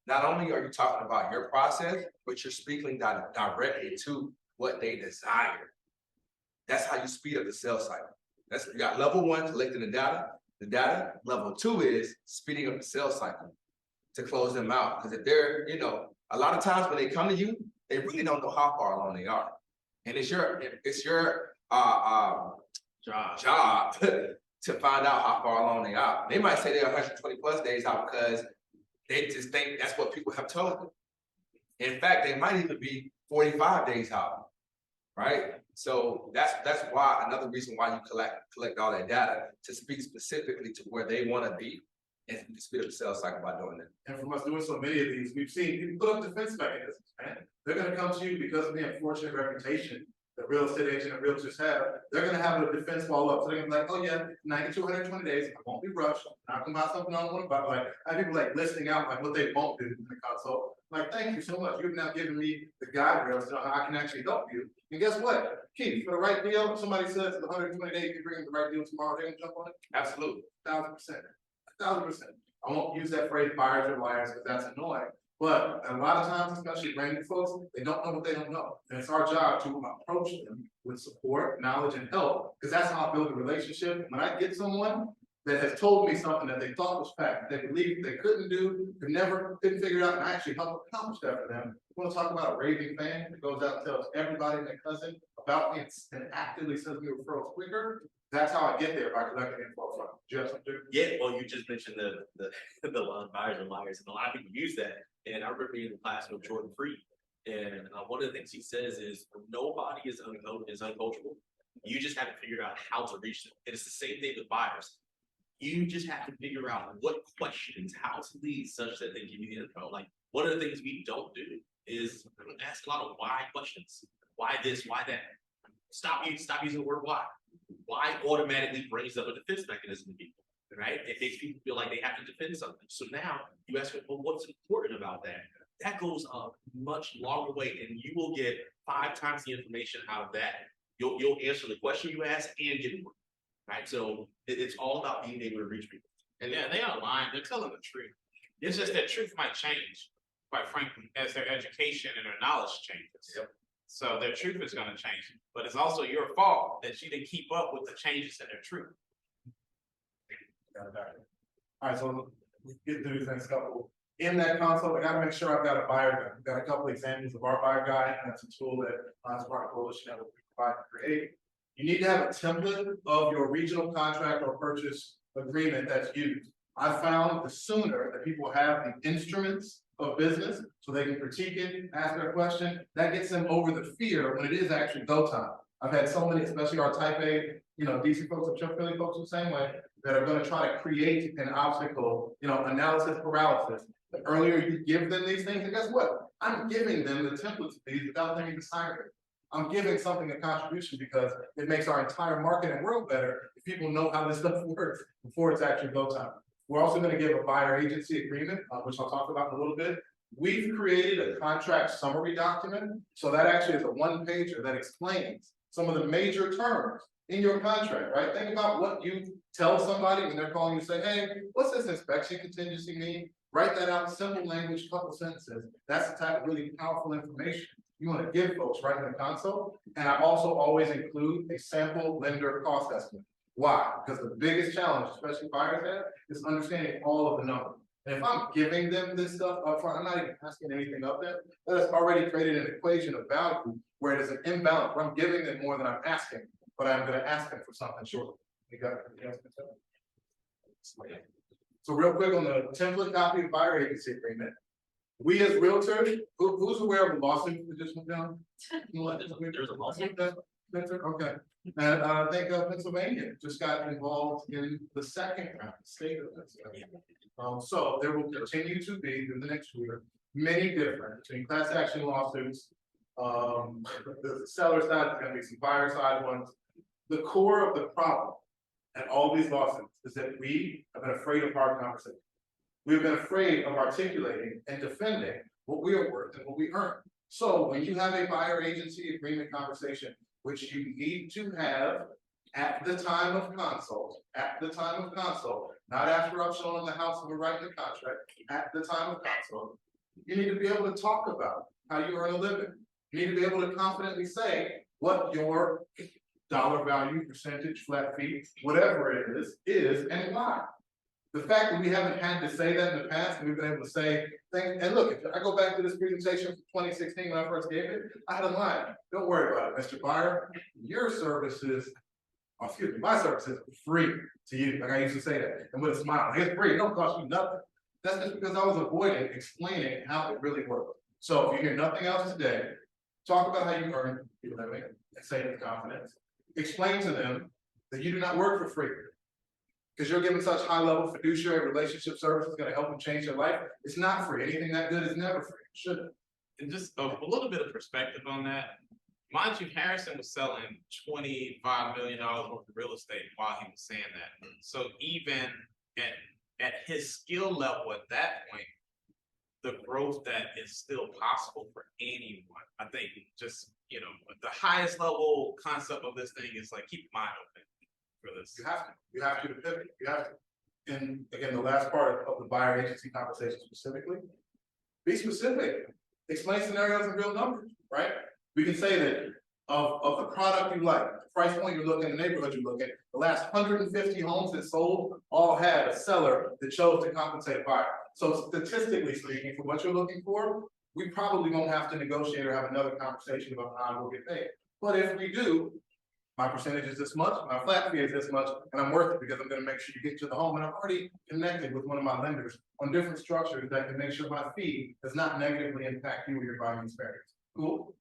not only are you talking about your process, but you're speaking directly to what they desire. That's how you speed up the sales cycle. You got level 1, collecting the data. Level 2 is speeding up the sales cycle to close them out. Because if they're, a lot of times when they come to you, they really don't know how far along they are. And it's your job to find out how far along they are. They might say they're 120 plus days out because they just think that's what people have told them. In fact, they might even be 45 days out, right? So that's why another reason why you collect all that data to speak specifically to where they want to be and you can speed up the sales cycle by doing that. And from us doing so many of these, we've seen people put up defense mechanisms, man. They're gonna come to you because of the unfortunate reputation that real estate agent and realtors have. They're gonna have a defense wall up. So they're gonna be like, oh yeah, 90 to 120 days, I won't be rushed. I'm not gonna buy something I don't want to buy. Like, I have people like listing out like what they won't do in the consult. Like, thank you so much. You've now given me the guide rails to know how I can actually help you. And guess what? Keith, for the right deal, if somebody says in 120 days, you bring them the right deal tomorrow, they're gonna jump on it? Absolutely. 1,000%. 1,000%. I won't use that phrase buyers are liars because that's annoying. But a lot of times, especially brand new folks, they don't know what they don't know. And it's our job to approach them with support, knowledge, and help, because that's how I build a relationship. When I get someone that has told me something that they thought was fact, they believed they couldn't do, couldn't figure it out, and I actually helped accomplish that for them. You want to talk about a raving fan that goes out and tells everybody and their cousin about me and actively sends me referrals quicker? That's how I get there by collecting info from just. Yeah, well, you just mentioned the line buyers and liars, and a lot of people use that. And I remember being in class with Jordan Freed, and one of the things he says is nobody is uncoachable. You just haven't figured out how to reach them. And it's the same thing with buyers. You just have to figure out what questions, how to lead such that they give you the info. Like one of the things we don't do is ask a lot of why questions. Why this? Why that? Stop using the word why. Why automatically brings up a defense mechanism to people, right? It makes people feel like they have to defend something. So now you ask, well, what's important about that? That goes a much longer way, and you will get 5 times the information out of that. You'll answer the question you ask and get more, right? So it's all about being able to reach people. And yeah, they are lying. They're telling the truth. It's just that truth might change, quite frankly, as their education and their knowledge changes. Yep. So their truth is going to change, but it's also your fault that you didn't keep up with the changes in their truth. All right, so we get through these next couple. In that console, I gotta make sure I've got a buyer guide. We've got a couple examples of our buyer guide, and that's a tool that Smart Coalition that we provide to create. You need to have a template of your regional contract or purchase agreement that's used. I found the sooner that people have the instruments of business so they can critique it, ask their question, that gets them over the fear when it is actually go time. I've had so many, especially our type A, DC folks and Philly folks the same way, that are going to try to create an obstacle, analysis paralysis. The earlier you give them these things, and guess what? I'm giving them the templates of these without them even signing it. I'm giving something a contribution because it makes our entire market and world better if people know how this stuff works before it's actually go time. We're also going to give a buyer agency agreement, which I'll talk about in a little bit. We've created a contract summary document. So that actually is a one-pager that explains some of the major terms in your contract, right? Think about what you tell somebody when they're calling you, say, hey, what's this inspection contingency mean? Write that out, simple language, couple sentences. That's the type of really powerful information you want to give folks right in the console. And I also always include a sample lender cost estimate. Why? Because the biggest challenge, especially buyers have, is understanding all of the numbers. And if I'm giving them this stuff upfront, I'm not even asking anything of them. That has already created an equation of value where it is an imbalance, where I'm giving them more than I'm asking, but I'm going to ask them for something short. You got it? So real quick on the template copy of buyer agency agreement. We as realtors, who's aware of the lawsuit that just went down? There's a lawsuit. Okay. And I think Pennsylvania just got involved in the second round, state of Pennsylvania. So there will continue to be in the next year, many different between class action lawsuits. The seller side, there's gonna be some buyer side ones. The core of the problem and all these lawsuits is that we have been afraid of hard conversation. We've been afraid of articulating and defending what we are worth and what we earn. So when you have a buyer agency agreement conversation, which you need to have at the time of consult, not after I've shown in the house and we're writing the contract, at the time of consult, you need to be able to talk about how you earn a living. You need to be able to confidently say what your dollar value, percentage, flat fee, whatever it is and why. The fact that we haven't had to say that in the past, and we've been able to say things, and look, if I go back to this presentation from 2016 when I first gave it, I had a line. Don't worry about it, Mr. Buyer. Your services, excuse me, my services are free to you. Like I used to say that, and with a smile, it's free, it don't cost you nothing. That's just because I was avoiding explaining how it really works. So if you hear nothing else today, talk about how you earn your living and say it with confidence. Explain to them that you do not work for free. Because you're giving such high level fiduciary relationship services going to help them change their life. It's not free. Anything that good is never free. It shouldn't. And just a little bit of perspective on that. Mind you, Harrison was selling $25 million worth of real estate while he was saying that. So even at his skill level at that point, the growth that is still possible for anyone. I think just, the highest level concept of this thing is like, keep your mind open for this. You have to pivot. You have to. And again, the last part of the buyer agency conversation specifically, be specific. Explain scenarios and real numbers, right? We can say that of the product you like, the price point you're looking, the neighborhood you're looking, the last 150 homes that sold all had a seller that chose to compensate a buyer. So statistically speaking, for what you're looking for, we probably won't have to negotiate or have another conversation about how we'll get paid. But if we do, my percentage is this much, my flat fee is this much, and I'm worth it because I'm gonna make sure you get to the home. And I've already connected with one of my lenders on different structures that can make sure my fee does not negatively impact you or your buying experience. Cool?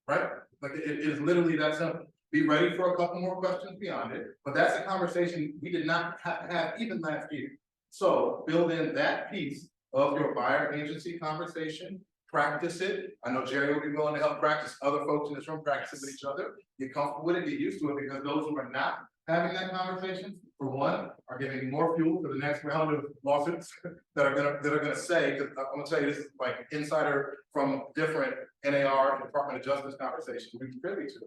Right? Like it is literally that simple. Be ready for a couple more questions beyond it, but that's a conversation we did not have to have even last year. So build in that piece of your buyer agency conversation, practice it. I know Jerry will be willing to help practice, other folks in this room practice it with each other. Get comfortable with it, get used to it, because those who are not having that conversation, for one, are giving more fuel for the next round of lawsuits that are gonna say, because I'm gonna tell you, this is like insider from different NAR and Department of Justice conversations we've been privy to.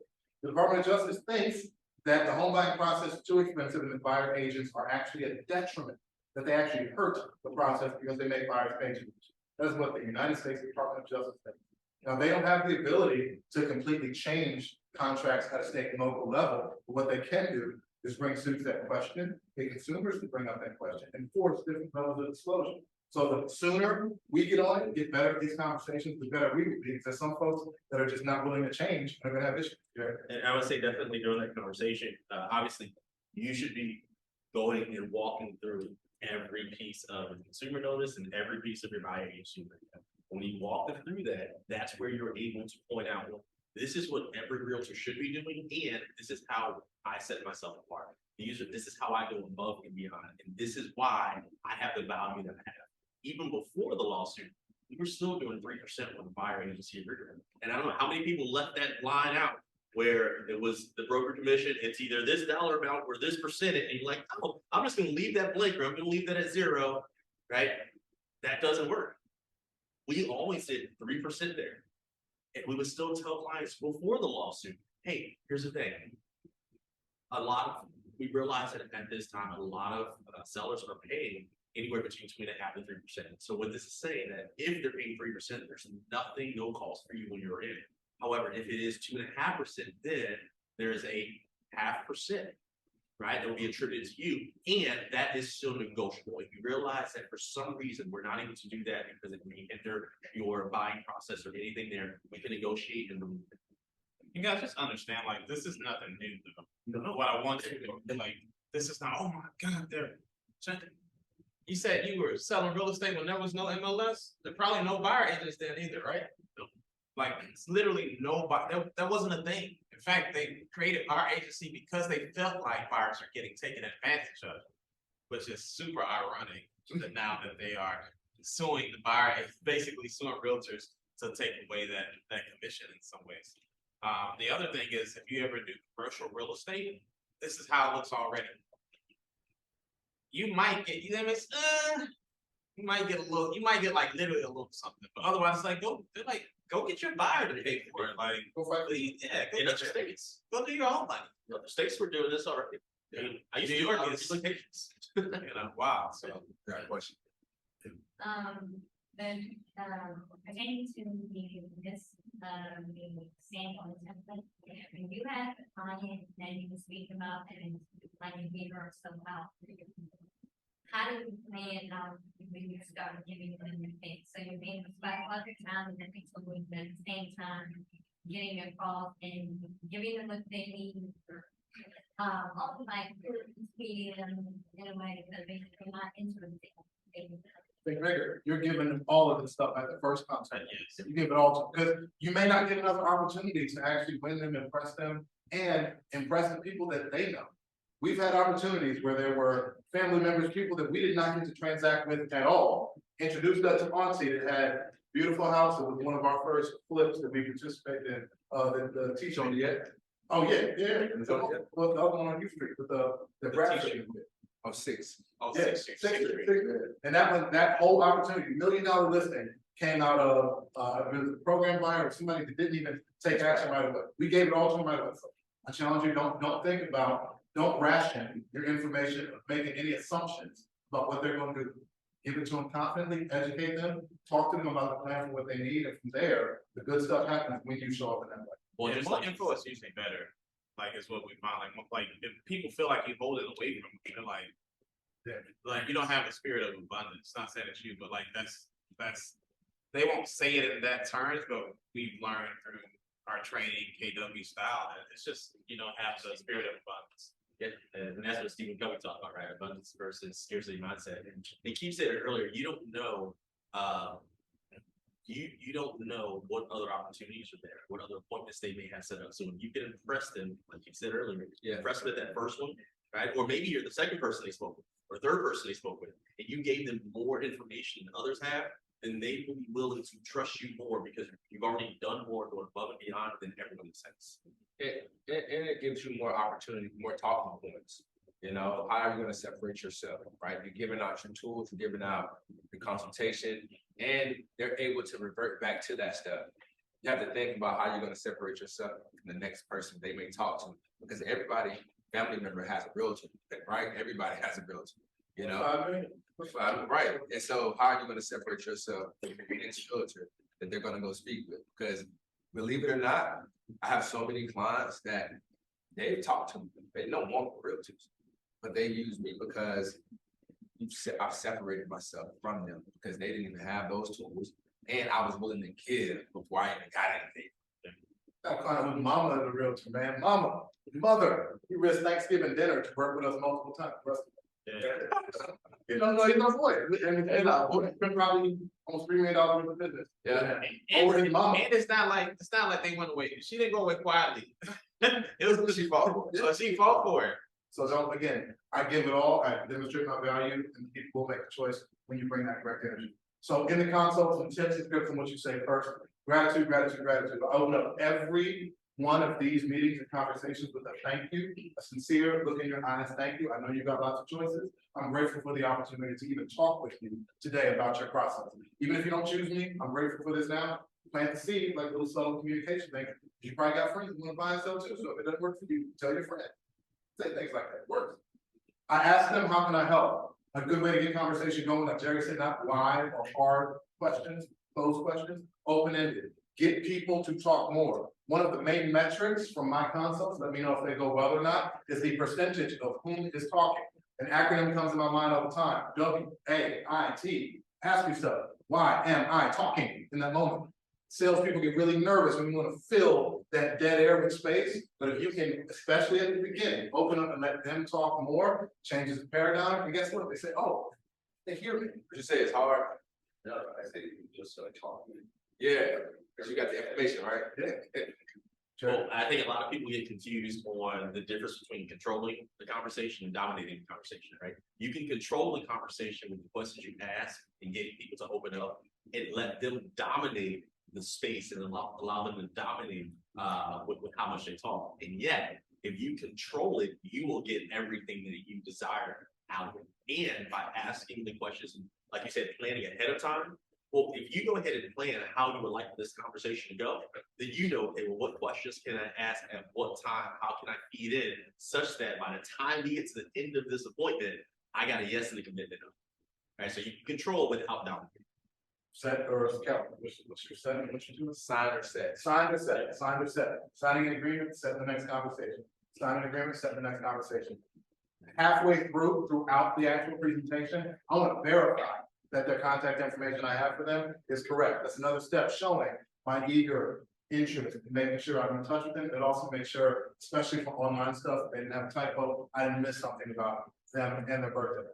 The Department of Justice thinks that the home buying process is too expensive and the buyer agents are actually a detriment, that they actually hurt the process because they make buyers pay too much. That is what the United States Department of Justice thinks. Now, they don't have the ability to completely change contracts at a state and local level, but what they can do is bring suits that question, get consumers to bring up that question, and force different levels of disclosure. So the sooner we get on it, get better at these conversations, the better we will be, because there's some folks that are just not willing to change and are gonna have issues. Yeah. And I would say definitely during that conversation, obviously, you should be going and walking through every piece of a consumer notice and every piece of your buyer agency. When you walk them through that, that's where you're able to point out, well, this is what every realtor should be doing, and this is how I set myself apart. This is how I go above and beyond, and this is why I have the value that I have. Even before the lawsuit, we were still doing 3% with the buyer agency agreement. And I don't know how many people left that line out where it was the broker commission, it's either this dollar amount or this percentage, and you're like, oh, I'm just gonna leave that blank, or I'm gonna leave that at 0, right? That doesn't work. We always did 3% there. And we would still tell clients before the lawsuit, hey, here's the thing. we realize that at this time, a lot of sellers are paying anywhere between 2.5% and 3%. So what this is saying that if they're paying 3%, there's nothing, no cost for you when you're in. However, if it is 2.5%, then there's a 0.5%, right? That will be attributed to you, and that is still negotiable. If you realize that for some reason we're not able to do that because it may hinder your buying process or anything there, we can negotiate and remove it. You guys just understand, like, this is nothing new though. What I want you to, like, this is not, oh my God, you said you were selling real estate when there was no MLS? There probably no buyer agents then either, right? Like, it's literally nobody, that wasn't a thing. In fact, they created our agency because they felt like buyers are getting taken advantage of, which is super ironic that now that they are suing the buyer, basically suing realtors to take away that commission in some ways. The other thing is, if you ever do commercial real estate, this is how it looks already. You might get, you might get a little, you might get like literally a little something, but otherwise it's like, go get your buyer to pay for it. Like, go fight, yeah, go In get other your, states, go do your own money. the states were doing this already. I used to New do York it is- on locations. Wow, so. Got a question. Then, pertaining to this, the sample template, when you have a client that you can speak about and like a Beecher or so out. How do you plan when you start giving them the things? So you're being respectful of your time and then people with at the same time getting involved and giving them what they need. Also like feeding them in a way that they're not interested. Think bigger. You're giving all of this stuff at the first contact. Yes. You give it all to, because you may not get another opportunity to actually win them, impress them, and impress the people that they know. We've had opportunities where there were family members, people that we did not get to transact with at all, introduced us to Auntie that had beautiful house. It was one of our first flips that we participated in, the teacher on the end. Oh, yeah, yeah. Well, the other one on U Street with the Bradford. Oh, 6. Oh, Yeah, six. And that whole opportunity, $1 million listing came out of, it was a program buyer or somebody that didn't even take action right away. We gave it all to them right away. So I challenge you, don't ration your information, making any assumptions about what they're gonna do. Give it to them confidently, educate them, talk to them about the plan for what they need, and from there, the good stuff happens when you show up in that way. Well, Yeah, just more like info is usually better. Like, is what we find. Like if people feel like you hold it away from them, they're like, like you don't have a spirit of abundance. Not saying it's you, but like that's they won't say it in that terms, but we've learned through our training, KW style, that it's just you don't have the spirit of abundance. Yeah, and that's what Stephen Covey talked about, right? Abundance versus scarcity mindset. And he keeps saying it earlier, you don't know, you don't know what other opportunities are there, what other appointments they may have set up. So when you can impress them, like you said earlier, impress them at that first one, right? Or maybe you're the second person they spoke with, or third person they spoke with, and you gave them more information than others have, then they will be willing to trust you more because you've already done more, going above and beyond than everyone else. And it gives you more opportunity, more talking points. You know, how are you gonna separate yourself, right? You're giving out your tools, you're giving out the consultation, and they're able to revert back to that stuff. You have to think about how you're gonna separate yourself from the next person they may talk to, because everybody, family member has a realtor, right? Everybody has a realtor, you know? Right, and so how are you gonna separate yourself from the next realtor that they're gonna go speak with? Because believe it or not, I have so many clients that they've talked to me, they don't want realtors, but they use me because I've separated myself from them because they didn't even have those tools, and I was willing to give before I even got anything. That client with mama as a realtor, man. Mother, he risked Thanksgiving dinner to work with us multiple times. You don't know, he's no boy. And it's been probably almost $3 million worth of business. Yeah. Over his mama. And it's not like they went away. She didn't go away quietly. It was what she fought for. So she fought for it. So again, I give it all, I demonstrate my value, and people will make a choice when you bring that correct energy. So in the consult, some tips and scripts on what you say first. Gratitude. I open up every one of these meetings and conversations with a thank you, a sincere look in your eyes, thank you. I know you've got lots of choices. I'm grateful for the opportunity to even talk with you today about your process. Even if you don't choose me, I'm grateful for this now. Plant the seed, like a little subtle communication thing. You probably got friends who want to buy and sell too. So if it doesn't work for you, tell your friend. say things like that, works. I ask them, how can I help? A good way to get conversation going, like Jerry said, not wide or hard questions, closed questions, open-ended. Get people to talk more. One of the main metrics from my consults, let me know if they go well or not, is the percentage of whom is talking. An acronym comes to my mind all the time, WAIT. Ask yourself, why am I talking in that moment? Salespeople get really nervous when you want to fill that dead air with space, but if you can, especially at the beginning, open up and let them talk more, changes the paradigm, and guess what? They say, oh, they hear me. You say it's hard. No, I say just talk. Yeah, because you got the information, right? Yeah. Well, I think a lot of people get confused on the difference between controlling the conversation and dominating the conversation, right? You can control the conversation with the questions you ask and getting people to open up and let them dominate the space and allow them to dominate with how much they talk. And yet, if you control it, you will get everything that you desire out of it. And by asking the questions, like you said, planning ahead of time. Well, if you go ahead and plan how you would like this conversation to go, then you know, okay, well, what questions can I ask at what time? How can I feed in such that by the time we get to the end of this appointment, I got a yes and a commitment. All right, so you can control without dominating. Set or scout, what's your setting, what you doing? Sign or set. Sign or set, sign or set. Signing an agreement, set the next conversation. Sign an agreement, set the next conversation. Halfway throughout the actual presentation, I want to verify that their contact information I have for them is correct. That's another step showing my eager interest, making sure I'm in touch with them, and also make sure, especially for online stuff, they didn't have a typo, I didn't miss something about them and their birthday.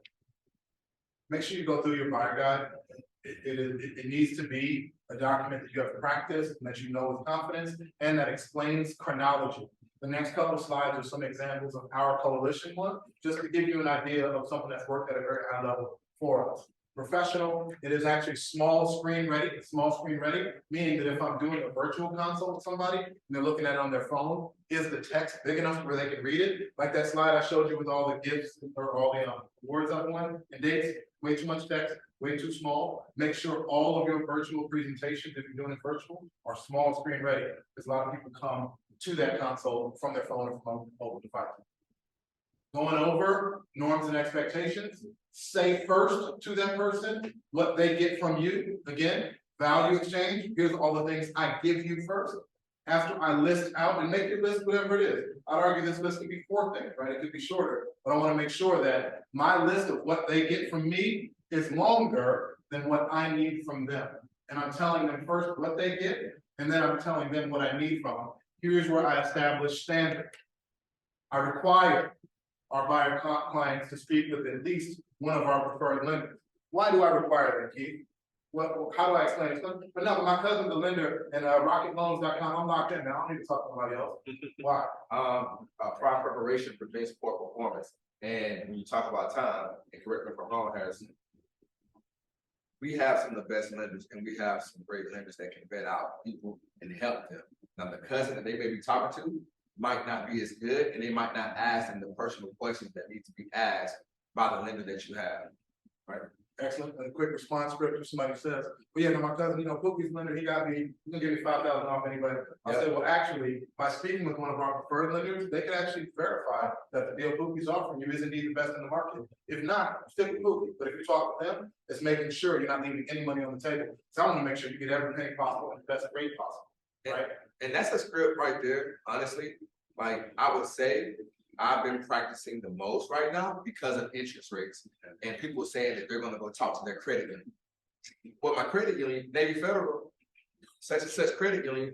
Make sure you go through your buyer guide. It needs to be a document that you have practiced and that you know with confidence and that explains chronology. The next couple of slides are some examples of our coalition one, just to give you an idea of something that's worked at a very high level for us. Professional, it is actually small screen ready, meaning that if I'm doing a virtual consult with somebody and they're looking at it on their phone, is the text big enough where they can read it? Like that slide I showed you with all the gifs or all the words on one and dates, way too much text, way too small. Make sure all of your virtual presentations, if you're doing it virtual, are small screen ready, because a lot of people come to that console from their phone or from mobile device. Going over norms and expectations, say first to that person what they get from you. Again, value exchange, here's all the things I give you first. After I list out, and make your list whatever it is. I'd argue this list could be 4 things, right? It could be shorter, but I want to make sure that my list of what they get from me is longer than what I need from them. And I'm telling them first what they get, and then I'm telling them what I need from them. Here's where I establish standard. I require our buyer clients to speak with at least one of our preferred lenders. Why do I require that, Keith? Well, how do I explain it? But no, my cousin's a lender and rocketloans.com, I'm locked in now. I don't need to talk to nobody else. Why? Prior preparation prevents poor performance. And when you talk about time, and correct me if I'm wrong, Harrison, we have some of the best lenders and we have some great lenders that can vet out people and help them. Now, the cousin that they may be talking to might not be as good, and they might not ask them the personal questions that need to be asked by the lender that you have, right? Excellent. And a quick response script if somebody says, well, yeah, no, my cousin, Pookie's lender, he gonna give me $5,000 off anyway. I said, well, actually, by speaking with one of our preferred lenders, they can actually verify that the deal Pookie's offering you is indeed the best in the market. If not, stick with Pookie. But if you talk with them, it's making sure you're not leaving any money on the table. So I want to make sure you get every penny possible and the best rate possible, right? And that's a script right there, honestly. Like I would say, I've been practicing the most right now because of interest rates and people saying that they're going to go talk to their credit union. Well, my credit union, Navy Federal, such and such credit union.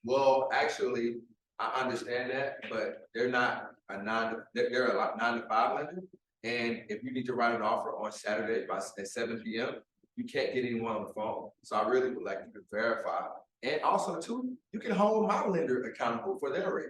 Well, actually, I understand that, but they're not they're a 9 to 5 lender. And if you need to write an offer on Saturday at 7 p.m., you can't get anyone on the phone. So I really would like you to verify. And also too, you can hold my lender accountable for their rate.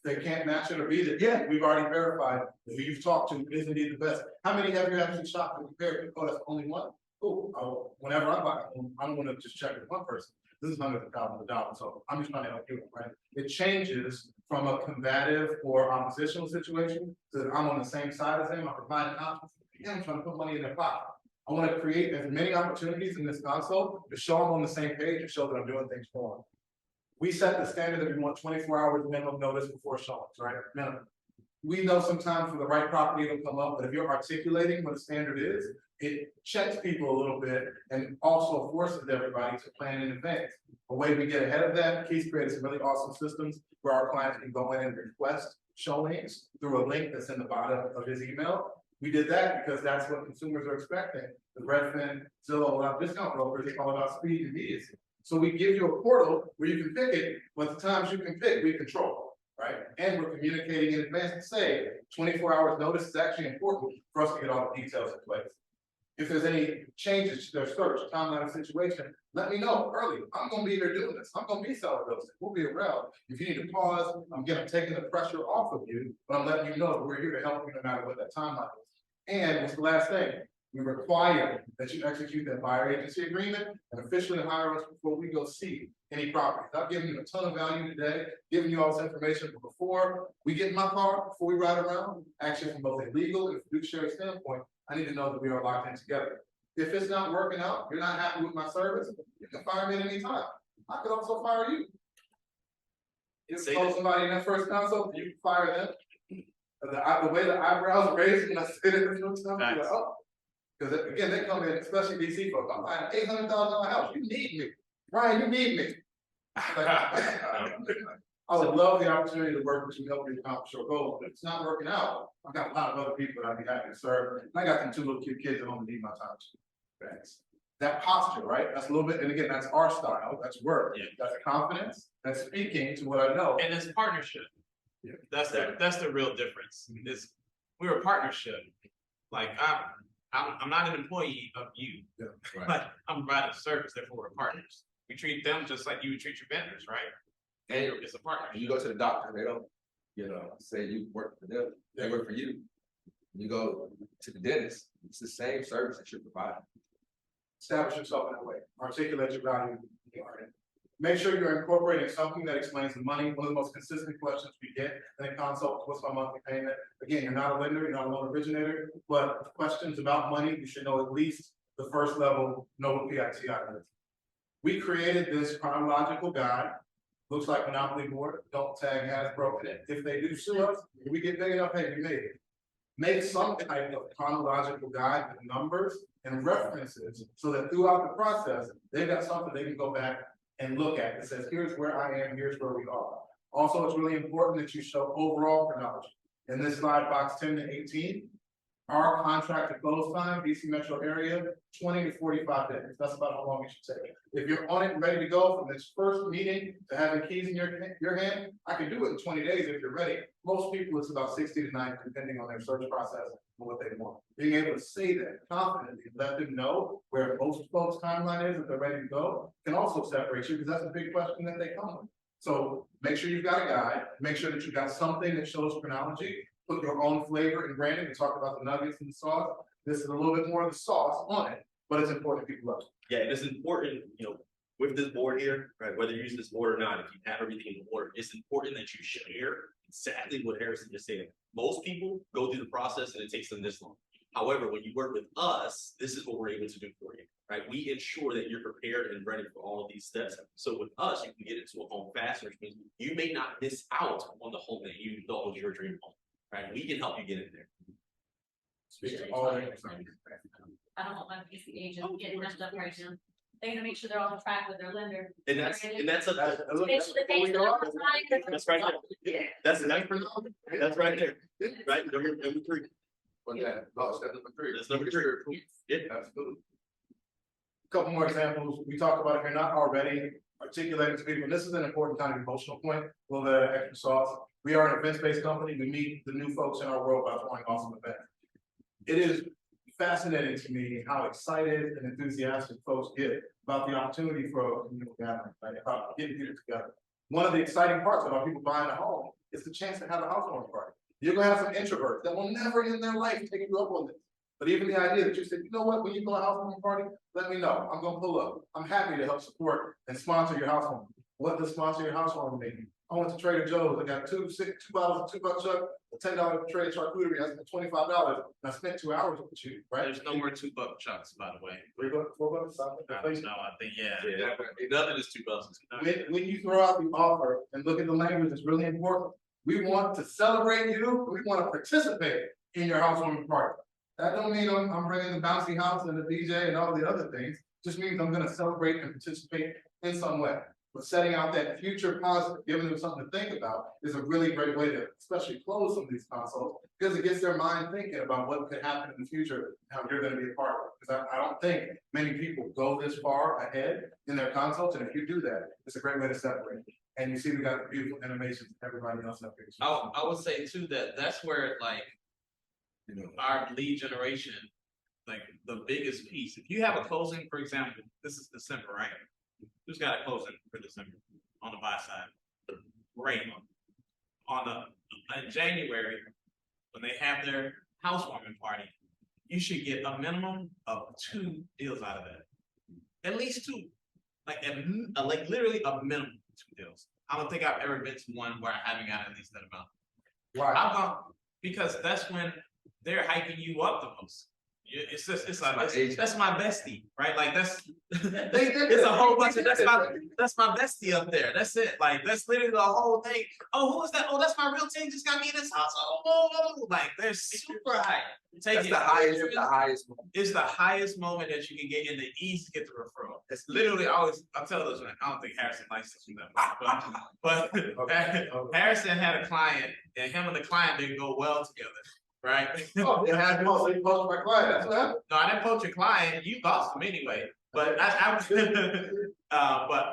They can't match it or beat it. Yeah, we've already verified who you've talked to is indeed the best. How many have you actually shopped and compared? Oh, that's only one? Oh, whenever I buy a home, I don't want to just check with one person. This is hundreds of thousands of dollars. So I'm just trying to help you, right? It changes from a combative or oppositional situation to I'm on the same side as them. I'm providing options. Yeah, I'm trying to put money in their pocket. I want to create as many opportunities in this console to show them on the same page and show that I'm doing things for them. We set the standard that we want 24 hours minimum notice before showings, right? Minimum. We know sometimes for the right property it'll come up, but if you're articulating what a standard is, it checks people a little bit and also forces everybody to plan in advance. A way we get ahead of that, Keith created some really awesome systems where our clients can go in and request showings through a link that's in the bottom of his email. We did that because that's what consumers are expecting. The Redfin, Zillow, a lot of discount brokers, it's all about speed and immediacy. So we give you a portal where you can pick it, but the times you can pick, we control, right? And we're communicating in advance to say 24 hours notice is actually important for us to get all the details in place. If there's any changes to their search, timeline, situation, let me know early. I'm gonna be here doing this. I'm gonna be selling real estate. We'll be around. If you need to pause, I'm taking the pressure off of you, but I'm letting you know that we're here to help you no matter what that timeline is. And what's the last thing? We require that you execute that buyer agency agreement and officially hire us before we go see any properties. I've given you a ton of value today, giving you all this information, but before we get in my car, before we ride around, actually from both a legal and fiduciary standpoint, I need to know that we are locked in together. If it's not working out, you're not happy with my service, you can fire me at any time. I could also fire you. You call somebody in that first consult, you can fire them. The way the eyebrows raised when I said it, like, oh. Because again, they come in, especially DC folks, I'm buying $800,000 house, you need me. Ryan, you need me. Like, I would love the opportunity to work with you, help you accomplish your goals, but if it's not working out, I've got a lot of other people that I'd be happy to serve. And I got them two little cute kids at home that need my time too. Thanks. That posture, right? That's a little bit, and again, that's our style, that's work, that's confidence, that's speaking to what I know. And it's partnership. Yeah. That's the real difference. Is we're a partnership. Like I'm not an employee of you. Yeah, right. But I'm providing service, therefore we're partners. We treat them just like you would treat your vendors, right? And It's a partnership. you go to the doctor, they don't, say you work for them, they work for you. You go to the dentist, it's the same service that you're providing. Establish yourself in that way, articulate your value. Make sure you're incorporating something that explains the money. One of the most consistent questions we get in a consult, what's my monthly payment? Again, you're not a lender, you're not a loan originator, but questions about money, you should know at least the first level, know what PITI is. We created this chronological guide. Looks like Monopoly board, don't tag has broken it. If they do sue us, if we get big enough, hey, we made it. Make some type of chronological guide with numbers and references so that throughout the process, they've got something they can go back and look at that says, here's where I am, here's where we are. Also, it's really important that you show overall chronology. In this slide box 10 to 18, our contract to close time, DC metro area, 20 to 45 days. That's about how long it should take. If you're on it and ready to go from this first meeting to having keys in your hand, I can do it in 20 days if you're ready. Most people, it's about 60 to 90, depending on their search process and what they want. Being able to say that confidently, let them know where most folks' timeline is if they're ready to go, can also separate you because that's a big question that they come with. So make sure you've got a guide, make sure that you've got something that shows chronology. Put your own flavor and branding. We talked about the nuggets and the sauce. This is a little bit more of the sauce on it, but it's important people love it. Yeah, and it's important, with this board here, right? Whether you use this board or not, if you have everything in order, it's important that you share exactly what Harrison just said. Most people go through the process and it takes them this long. However, when you work with us, this is what we're able to do for you, right? We ensure that you're prepared and ready for all of these steps. So with us, you can get into a home faster, which means you may not miss out on the home that you thought was your dream home. Right, we can help you get in there. I don't want my PC agent getting messed up right now. They're gonna make sure they're on track with their lender. And that's a Make sure the dates are on time. that's right there. That's right there. Right, number 3. But yeah, no, that's number 3. That's number 3. Yeah, Absolutely. Couple more examples. We talk about if you're not already articulating to people, and this is an important kind of emotional point, a little bit of extra sauce. We are an events-based company. We meet the new folks in our world by throwing awesome events. It is fascinating to me how excited and enthusiastic folks get about the opportunity for a communal gathering, right? About getting people together. One of the exciting parts about people buying a home is the chance to have a housewarming party. You're gonna have some introverts that will never in their life take you up on this. But even the idea that you said, you know what, when you go to a housewarming party, let me know. I'm gonna pull up. I'm happy to help support and sponsor your housewarming. What does sponsor your housewarming mean? I went to Trader Joe's. I got two bottles of $2 chuck, a $10 tray charcuterie. I spent $25. And I spent 2 hours with you, right? There's no more $2 chucks, by the way. $3, $4, something. No, I think, yeah. Nothing is $2. When you throw out the offer and look at the language, it's really important. We want to celebrate you, we wanna participate in your housewarming party. That don't mean I'm bringing the bouncy house and the DJ and all the other things, just means I'm gonna celebrate and participate in some way. But setting out that future positive, giving them something to think about is a really great way to especially close some of these consoles, because it gets their mind thinking about what could happen in the future, how you're gonna be a part of it. Because I don't think many people go this far ahead in their consults, and if you do that, it's a great way to separate. And you see, we got beautiful animations, everybody else up here. I would say too, that that's where like our lead generation, like the biggest piece, if you have a closing, for example, this is December, right? Who's got a closing for December on the buy side? Great. In January, when they have their housewarming party, you should get a minimum of 2 deals out of that. At least 2. Like literally a minimum of 2 deals. I don't think I've ever been to one where I haven't got at least that amount. Right. I've gone because that's when they're hyping you up the most. It's just that's my bestie, right? Like that's it's a whole bunch of that's my bestie up there. That's it. Like that's literally the whole thing. Oh, who is that? Oh, that's my real team. Just got me in this house. Oh, like they're super high. That's the highest moment. It's the highest moment that you can get, and the ease to get the referral. It's literally always. I'll tell this one. I don't think Harrison likes this one, but Harrison had a client, and him and the client didn't go well together. Right? Oh, it had so you poached my client, that's what happened. No, I didn't poach your client. You lost him anyway. But but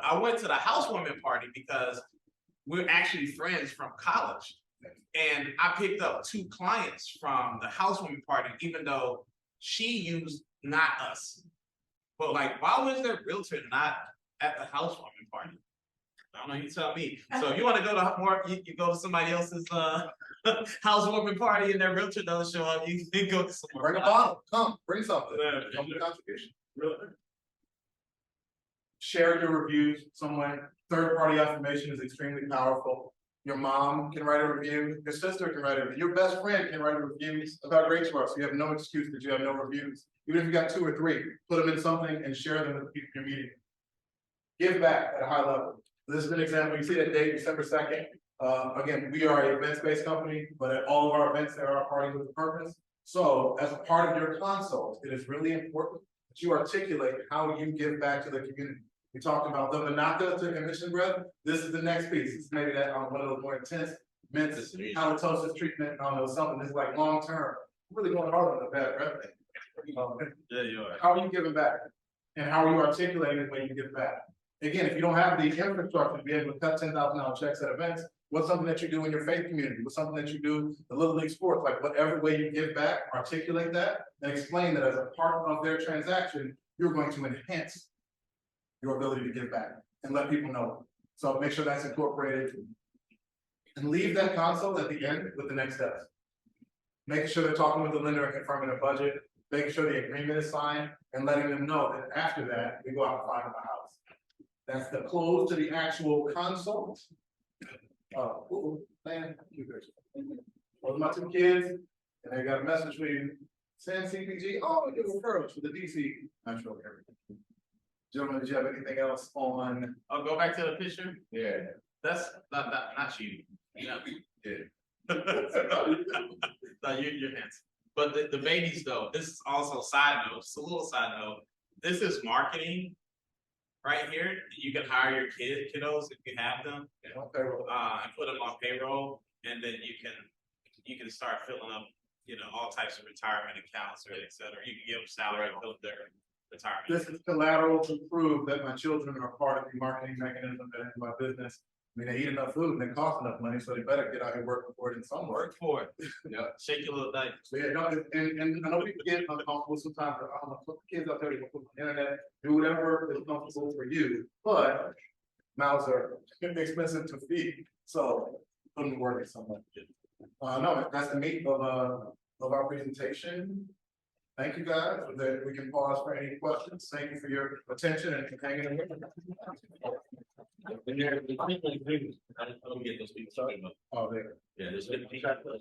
I went to the housewarming party because we're actually friends from college, and I picked up 2 clients from the housewarming party, even though she used not us. But like, why was their realtor not at the housewarming party? I don't know. You tell me. So if you want to go to more, you go to somebody else's housewarming party and their realtor doesn't show up. You can go to somewhere. Bring a bottle, come, bring something. Come to contribution. Really? Share your reviews some way. Third-party affirmation is extremely powerful. Your mom can write a review, your sister can write a review, your best friend can write a review about how great you are, so you have no excuse that you have no reviews. Even if you got 2 or 3, put them in something and share them with the people you're meeting. Give back at a high level. This is an example. You see that date, December 2nd. Again, we are an events-based company, but at all of our events, there are parties with a purpose. So as a part of your consult, it is really important that you articulate how you give back to the community. We talked about the Manaka to commission breath. This is the next piece. It's maybe that one of those more intense mints, halitosis treatment, something that's like long-term. I'm really going hard on the bad breath thing. Yeah, you are. How are you giving back? And how are you articulating the way you give back? Again, if you don't have the infrastructure to be able to cut $10,000 checks at events, what's something that you do in your faith community? What's something that you do in Little League sports? Like whatever way you give back, articulate that and explain that as a part of their transaction, you're going to enhance your ability to give back and let people know. So make sure that's incorporated and leave that consult at the end with the next steps. Making sure they're talking with the lender and confirming a budget, making sure the agreement is signed and letting them know that after that, we go out and find them a house. That's the close to the actual consult. Man, those are my 2 kids, and they got a message for you. Send CPG. Oh, you referrals for the DC. I'm sure everything. Gentlemen, did you have anything else on? I'll go back to the picture. Yeah. That's not you. Yeah. No, you're handsome. But the babies though, this is also side note, just a little side note. This is marketing right here. You can hire your kiddos if you have them, and put them on payroll, and then you can start filling up, all types of retirement accounts or et cetera. You can give them salary and build their retirement. This is collateral to prove that my children are part of the marketing mechanism that is my business. I mean, they eat enough food and they cost enough money, so they better get out here working for it in some work. Work for it. Yeah. Shake your little dice. So yeah, no, and I know people get uncomfortable sometimes, but I don't know, put the kids out there, you can put on the internet, do whatever is comfortable for you, but mouths are expensive to feed, so put them to work somewhere. No, that's the meat of our presentation. Thank you guys, that we can pause for any questions. Thank you for your attention and hanging in there. I don't get those people talking about. Oh, there. Yeah, there's.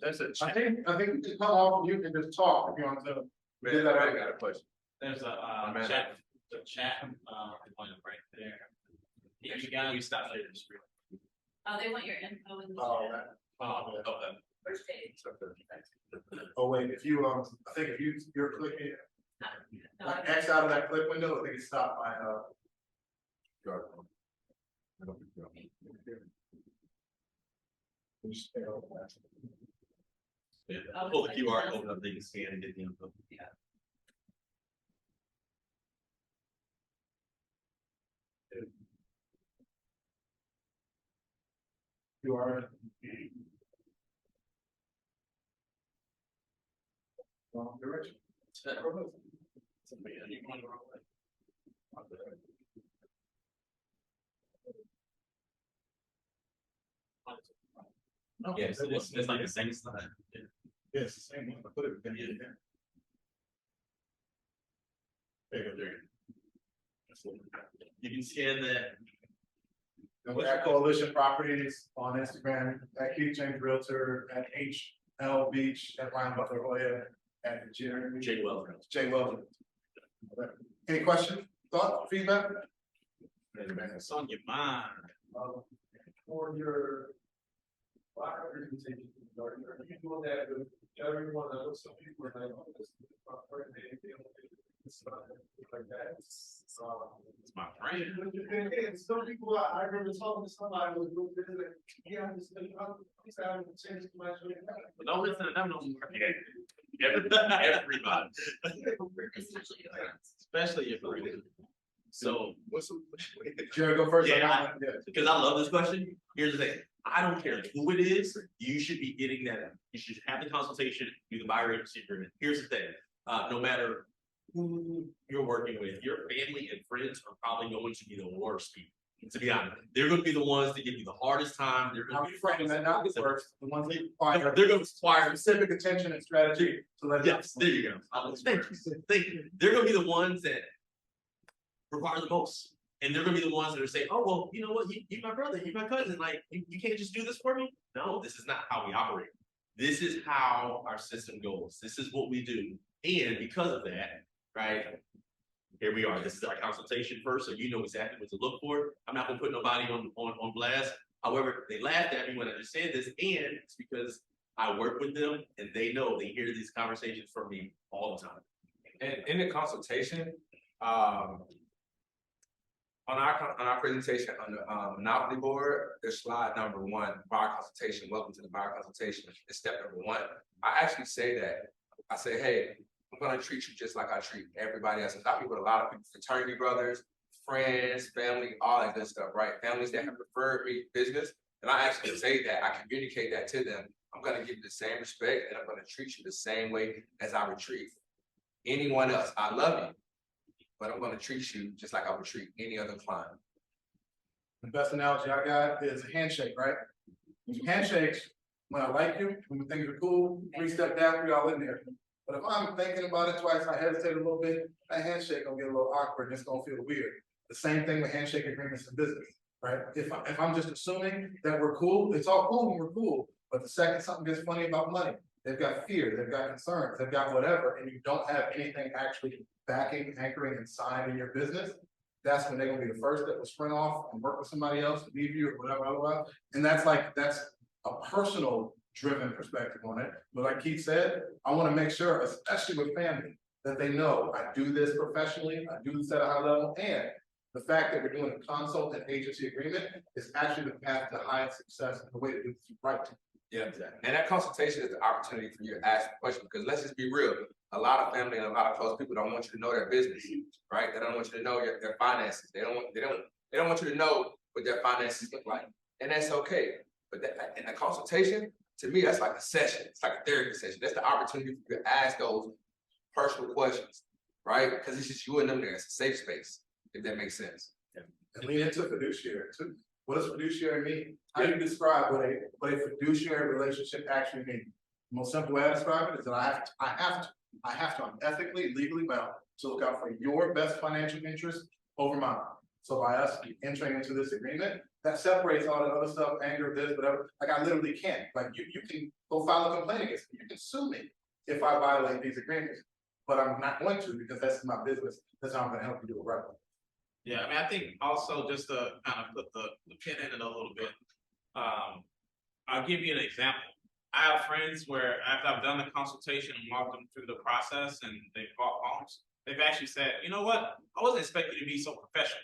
That's it. I think we can come off, you can just talk if you want to. Man, I got a question. There's a chat point right there. You guys, we stop later. Oh, they want your info in the Oh, chat. right. Oh, wait, if you, I think if you're clicking, like X out of that click window, I think it stopped my, Yeah, I'll pull the QR code up, they can scan and get the info. you are. Wrong direction. Yeah, so it's like the same slide. Yes, the same one, I put it in there. There you go, there. You can scan that. And we're at Coalition Properties on Instagram, at Keith James Realtor, at HL Beach, at Ryan Butler Hoya, at Jeremy. Jay Wells. Jay Wells. Any questions, thought, feedback? It's on your mind. For your fire presentation, are you doing that with everyone? I know some people are like, oh, this is my friend, it's like that. It's my friend. And some people, I remember talking to somebody who was real busy, like, yeah, I'm just, I'm changing my. But don't listen to them no more. Everybody. Especially if we're. So, Jared, go first. Yeah, because I love this question. Here's the thing. I don't care who it is, you should be getting that. You should have the consultation, do the buyer agency agreement. Here's the thing. No matter who you're working with, your family and friends are probably going to be the worst people. To be honest, they're going to be the ones that give you the hardest time. They're going to be friends that not the worst, the ones that require. They're going to require Specific attention and strategy to let. Yes, there you go. Thank you. They're going to be the ones that require the most. And they're gonna be the ones that are saying, oh, well, you know what, you my brother, you my cousin, like, you can't just do this for me? No, this is not how we operate. This is how our system goes. This is what we do. And because of that, right, here we are. This is our consultation first, so you know exactly what to look for. I'm not gonna put nobody on blast. However, they laughed at me when I just said this, and it's because I work with them and they know, they hear these conversations from me all the time. And in the consultation, on our presentation on the Monopoly board, there's slide number 1, buyer consultation. Welcome to the buyer consultation. It's step number 1. I actually say that. I say, hey, I'm gonna treat you just like I treat everybody else. I meet with a lot of people, fraternity brothers, friends, family, all that good stuff, right? Families that have referred me business. And I actually say that, I communicate that to them. I'm gonna give you the same respect and I'm gonna treat you the same way as I would treat anyone else. I love you, but I'm gonna treat you just like I would treat any other client. The best analogy I got is a handshake, right? Handshakes, when I like you, when things are cool, 3 steps down, we all in there. But if I'm thinking about it twice, I hesitate a little bit, that handshake gonna get a little awkward, and it's gonna feel weird. The same thing with handshake agreements in business, right? If I'm just assuming that we're cool, it's all cool when we're cool, but the second something gets funny about money, they've got fear, they've got concerns, they've got whatever, and you don't have anything actually backing, anchoring, and signed in your business, that's when they're gonna be the first that will sprint off and work with somebody else, leave you or whatever. And that's a personal driven perspective on it. But like Keith said, I want to make sure, especially with family, that they know I do this professionally, I do this at a high level, and the fact that we're doing a consult and agency agreement is actually the path to highest success and the way to do this right. Yeah, exactly. And that consultation is the opportunity for you to ask a question, because let's just be real. A lot of family and a lot of close people don't want you to know their business, right? They don't want you to know their finances. They don't want you to know what their finances look like. And that's okay. But in a consultation, to me, that's like a session. It's like a therapy session. That's the opportunity for you to ask those personal questions, right? Because it's just you and them there. It's a safe space, if that makes sense. Yeah. And lean into fiduciary too. What does fiduciary mean? How do you describe what a fiduciary relationship actually means? The most simple way I describe it is that I have to, I'm ethically, legally bound to look out for your best financial interest over mine. So by us entering into this agreement, that separates all the other stuff, anger, this, whatever. Like I literally can't. Like you can go file a complaint against me. You can sue me if I violate these agreements. But I'm not going to, because that's my business. That's how I'm gonna help you do it right. Yeah, I mean, I think also just to kind of put the pin in it a little bit. I'll give you an example. I have friends where after I've done the consultation and walked them through the process and they've bought homes, they've actually said, you know what, I wasn't expecting you to be so professional.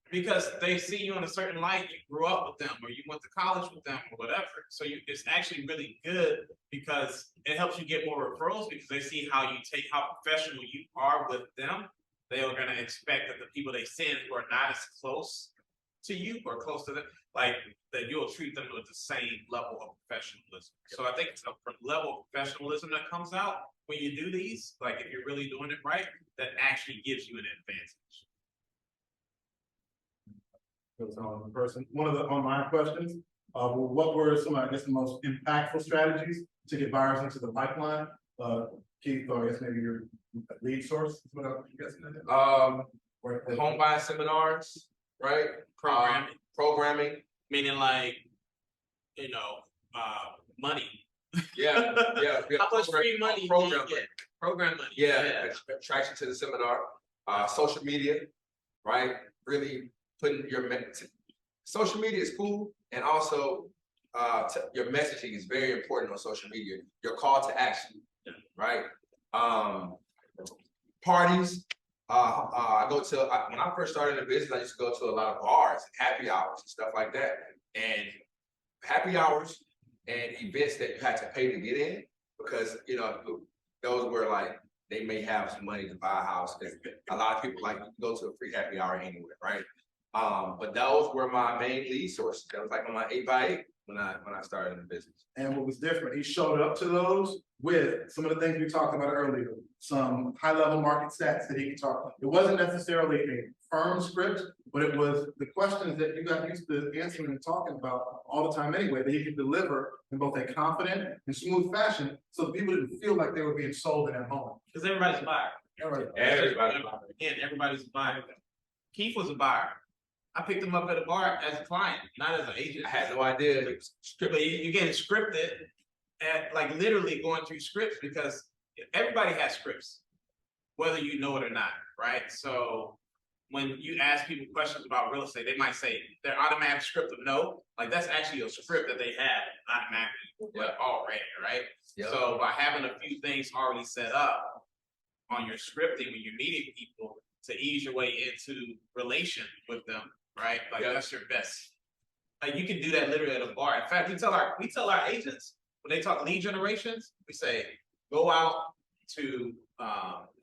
Because they see you in a certain light, you grew up with them, or you went to college with them, or whatever. So it's actually really good because it helps you get more referrals because they see how professional you are with them. They are going to expect that the people they send who are not as close to you or close to them, like that you'll treat them with the same level of professionalism. So I think it's a level of professionalism that comes out when you do these, like if you're really doing it right, that actually gives you an advantage. One of the online questions, what were some, I guess, the most impactful strategies to get buyers into the pipeline? Keith, or I guess maybe your lead source is what I'm guessing. Home buying seminars, right? Programming. Meaning like, money. Yeah. How much free money do you get? Program money. Yeah, attraction to the seminar, social media, right? Really putting social media is cool, and also your messaging is very important on social media. Your call to action, right? Parties. I go to when I first started in the business, I used to go to a lot of bars and happy hours and stuff like that. And happy hours and events that you had to pay to get in, because those were like they may have some money to buy a house. A lot of people like to go to a free happy hour anyway, right? But those were my main lead sources. That was like on my 8x8 when I started in the business. And what was different, he showed up to those with some of the things we talked about earlier, some high-level market stats that he could talk about. It wasn't necessarily a firm script, but it was the questions that you got used to answering and talking about all the time anyway, that he could deliver in both a confident and smooth fashion, so that people didn't feel like they were being sold in at home. Because everybody's a buyer. Everybody's a buyer. Keith was a buyer. I picked him up at a bar as a client, not as an agent. I had no idea. But you're getting scripted and like literally going through scripts because everybody has scripts, whether you know it or not, right? So when you ask people questions about real estate, they might say their automatic script of no, like that's actually a script that they have automatically already, right? Yep. So by having a few things already set up on your scripting when you're meeting people to ease your way into relation with them, right? Like that's your best. Like you can do that literally at a bar. In fact, we tell our agents when they talk lead generations, we say go out to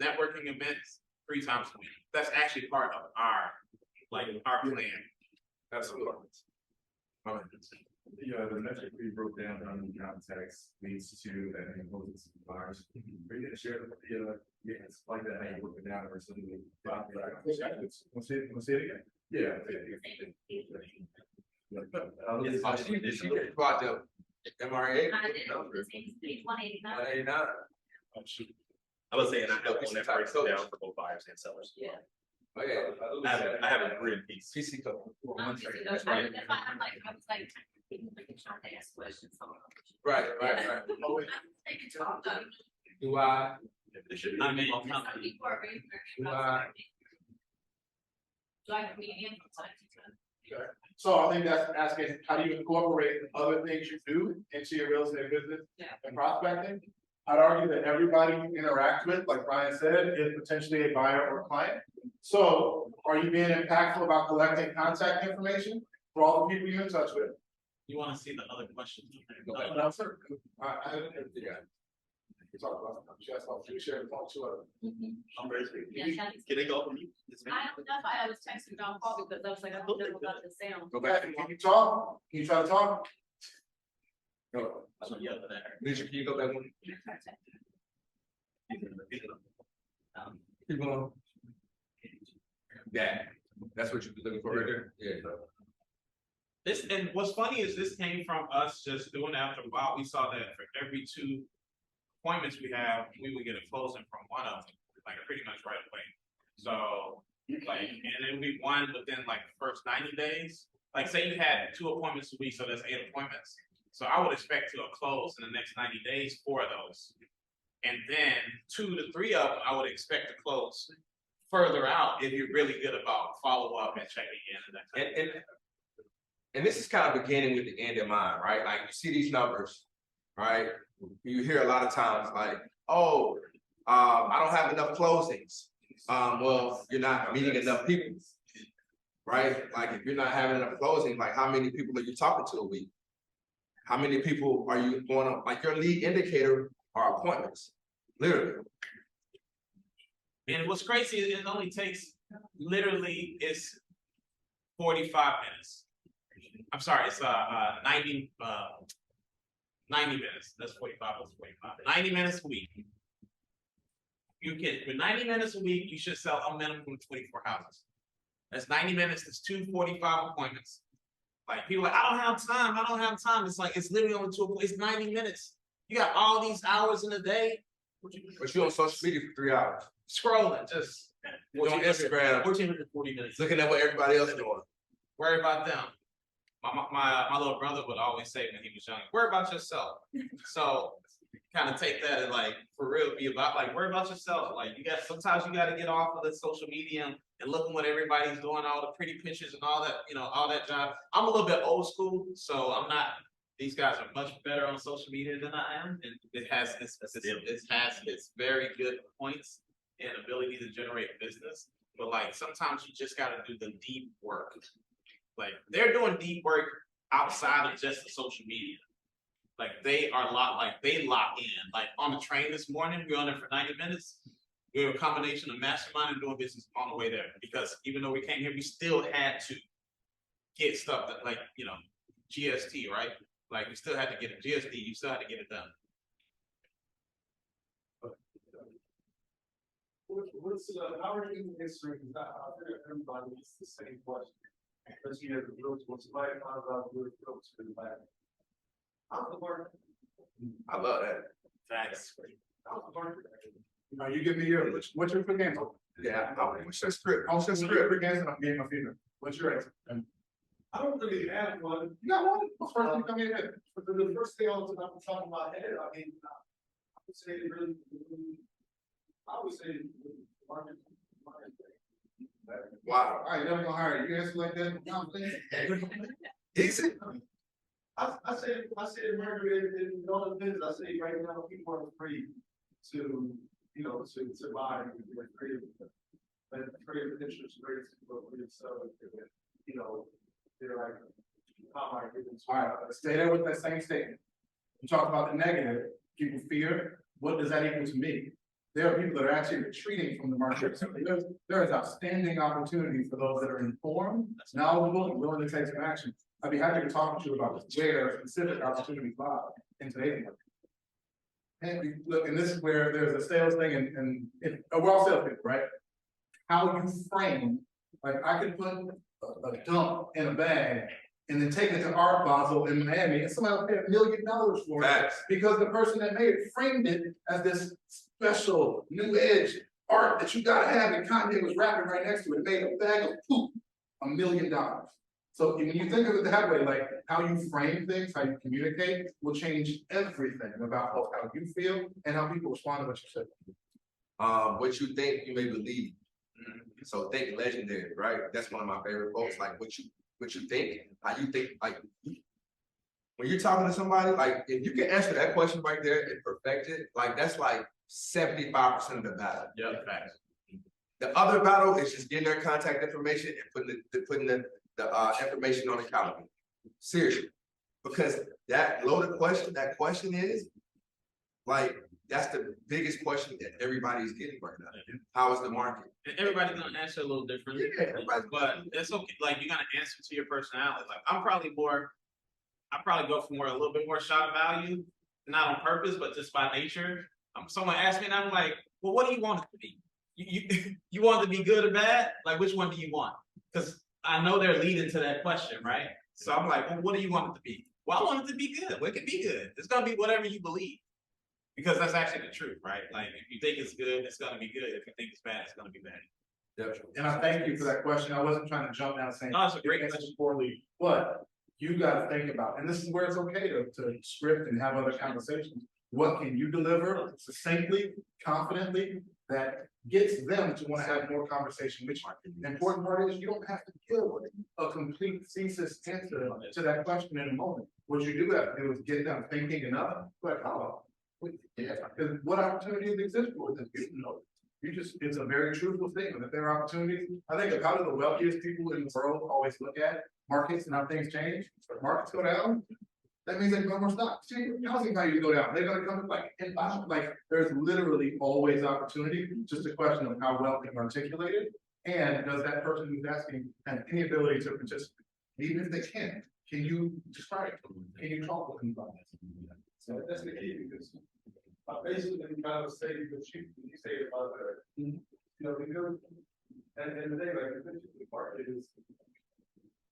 networking events 3 times a week. That's actually part of our plan. Absolutely. The metric we broke down on the context leads to that imposes buyers. Are you gonna share it's like that how you broke it down or something? Wanna say it again? Yeah. She brought the MRA. I did. It's 189. 189. I would say, and I have one that breaks it down for both buyers and sellers. Yeah. Oh yeah. I have a green piece. PC code. That's right. I was like, people trying to ask questions. Right. They can talk though. Do I? I mean, Some people are very like me and So I think that's asking, how do you incorporate other things you do into your real estate business and prospecting? I'd argue that everybody you interact with, like Ryan said, is potentially a buyer or client. So are you being impactful about collecting contact information for all the people you're in touch with? You want to see the other questions? No, sir. We talked about you share the phone to I'm ready. Yeah, Can they go from you? that's why I was texting John Paul because I was like, I don't know about the sound. Go back. Can you talk? Can you try to talk? No. I'm gonna yell at her. Beecher, can you go back one? Keep going. Yeah, that's what you're looking for right there. Yeah. This and what's funny is this came from us just doing after a while. We saw that for every 2 appointments we have, we would get a closing from one of them, like pretty much right away. So and it would be one within like the first 90 days. Like say you had 2 appointments a week, so that's 8 appointments. So I would expect to close in the next 90 days 4 of those. And then 2 to 3 of them, I would expect to close further out if you're really good about follow up and checking in and that kind of thing. and this is kind of beginning with the end in mind, right? Like you see these numbers, right? You hear a lot of times like, oh, I don't have enough closings. Well, you're not meeting enough people, right? Like if you're not having enough closing, like how many people are you talking to a week? How many people are you going on? Like your lead indicator are appointments, literally. And what's crazy is it only takes, literally, it's 45 minutes. I'm sorry, it's 90 minutes. That's 45, that's 45. 90 minutes a week. You can, with 90 minutes a week, you should sell a minimum of 24 houses. That's 90 minutes, that's 245 appointments. Like people are like, I don't have time, I don't have time. It's like, it's literally only it's 90 minutes. You got all these hours in a day. But you're on social media for 3 hours. Scrolling, just On Instagram, 1,440 minutes. looking at what everybody else is doing. Worry about them. My little brother would always say when he was young, worry about yourself. So kind of take that and like for real be about like worry about yourself. Like sometimes you gotta get off of the social media and look at what everybody's doing, all the pretty pictures and all that, all that jive. I'm a little bit old school, so I'm not, these guys are much better on social media than I am. And it has its very good points and ability to generate business. But like sometimes you just gotta do the deep work. Like they're doing deep work outside of just the social media. Like they lock in. Like on the train this morning, we were on there for 90 minutes. We were a combination of mastermind and doing business on the way there. Because even though we came here, we still had to get stuff that like, GST, right? Like we still had to get it. GST, you still had to get it done. How are you answering that? Everybody gets the same question. Because you have the rules, what's like, how about your folks for the back? How's the market? I love that. Thanks. How's the market? Now you give me your, what's your quick answer? Yeah, what's your script? I'll just script quick answer and I'll give you my feedback. What's your answer? I don't really have one. You got one? What's the first thing come in here? But the first thing on the top of my head, I mean, I would say it really, I would say market. Wow. I ain't never gonna hire you. You answer like that? You know what I'm saying? Is it? I say market in all the business. I say right now people are afraid to, to buy and get creative. But creative interest rates, so they're like, how am I getting? All right, let's stay there with that same statement. You talk about the negative, people fear. What does that equal to me? There are people that are actually retreating from the market. So there is outstanding opportunity for those that are informed, knowledgeable, and willing to take some action. I'd be happy to talk to you about where specific opportunities lie in today's market. And look, and this is where there's a sales thing, and we're all salespeople, right? How you frame, like I could put a dump in a bag and then take it to Art Basel in Miami, and somebody will pay $1 million for it. Facts. Because the person that made it framed it as this special new edge art that you gotta have, and Kanye was rapping right next to it, made a bag of poop, $1 million. So when you think of it that way, like how you frame things, how you communicate will change everything about both how you feel and how people respond to what you say. What you think, you may believe. So think legendary, right? That's one of my favorite quotes. Like what you think, how you think, like when you're talking to somebody, like if you can answer that question right there and perfect it, like that's like 75% of the battle. Yeah, facts. The other battle is just getting their contact information and putting the information on the calendar. Seriously, because that loaded question, that question is like that's the biggest question that everybody's getting right now. How is the market? And everybody's gonna answer a little differently. Yeah, everybody's- But it's okay. Like you're gonna answer to your personality. Like I probably go for a little bit more shock value, not on purpose, but just by nature. Someone asked me and I'm like, well, what do you want it to be? You want it to be good or bad? Like which one do you want? Because I know they're leading to that question, right? So I'm like, well, what do you want it to be? Well, I want it to be good. Well, it can be good. It's gonna be whatever you believe. Because that's actually the truth, right? Like if you think it's good, it's gonna be good. If you think it's bad, it's gonna be bad. Yep. And I thank you for that question. I wasn't trying to jump down saying. No, it's a great you answered question. poorly, but you gotta think about, and this is where it's okay to script and have other conversations. What can you deliver succinctly, confidently, that gets them to want to have more conversation with you? The important part is you don't have to give a complete thesis answer to that question in a moment. What you do have to do is get them thinking enough, like, oh, yeah, because what opportunities exist for them? You know, it's a very truthful statement that there are opportunities. I think of how do the wealthiest people in the world always look at markets and how things change. If markets go down, that means they can go more stocks. See, housing values go down. They're gonna come like there's literally always opportunity. Just a question of how well they articulate it. And does that person who's asking have any ability to participate? Even if they can you describe it? Can you talk with them about it? So that's the key, because basically you kind of say, because you say about you know, because and the day, like the market is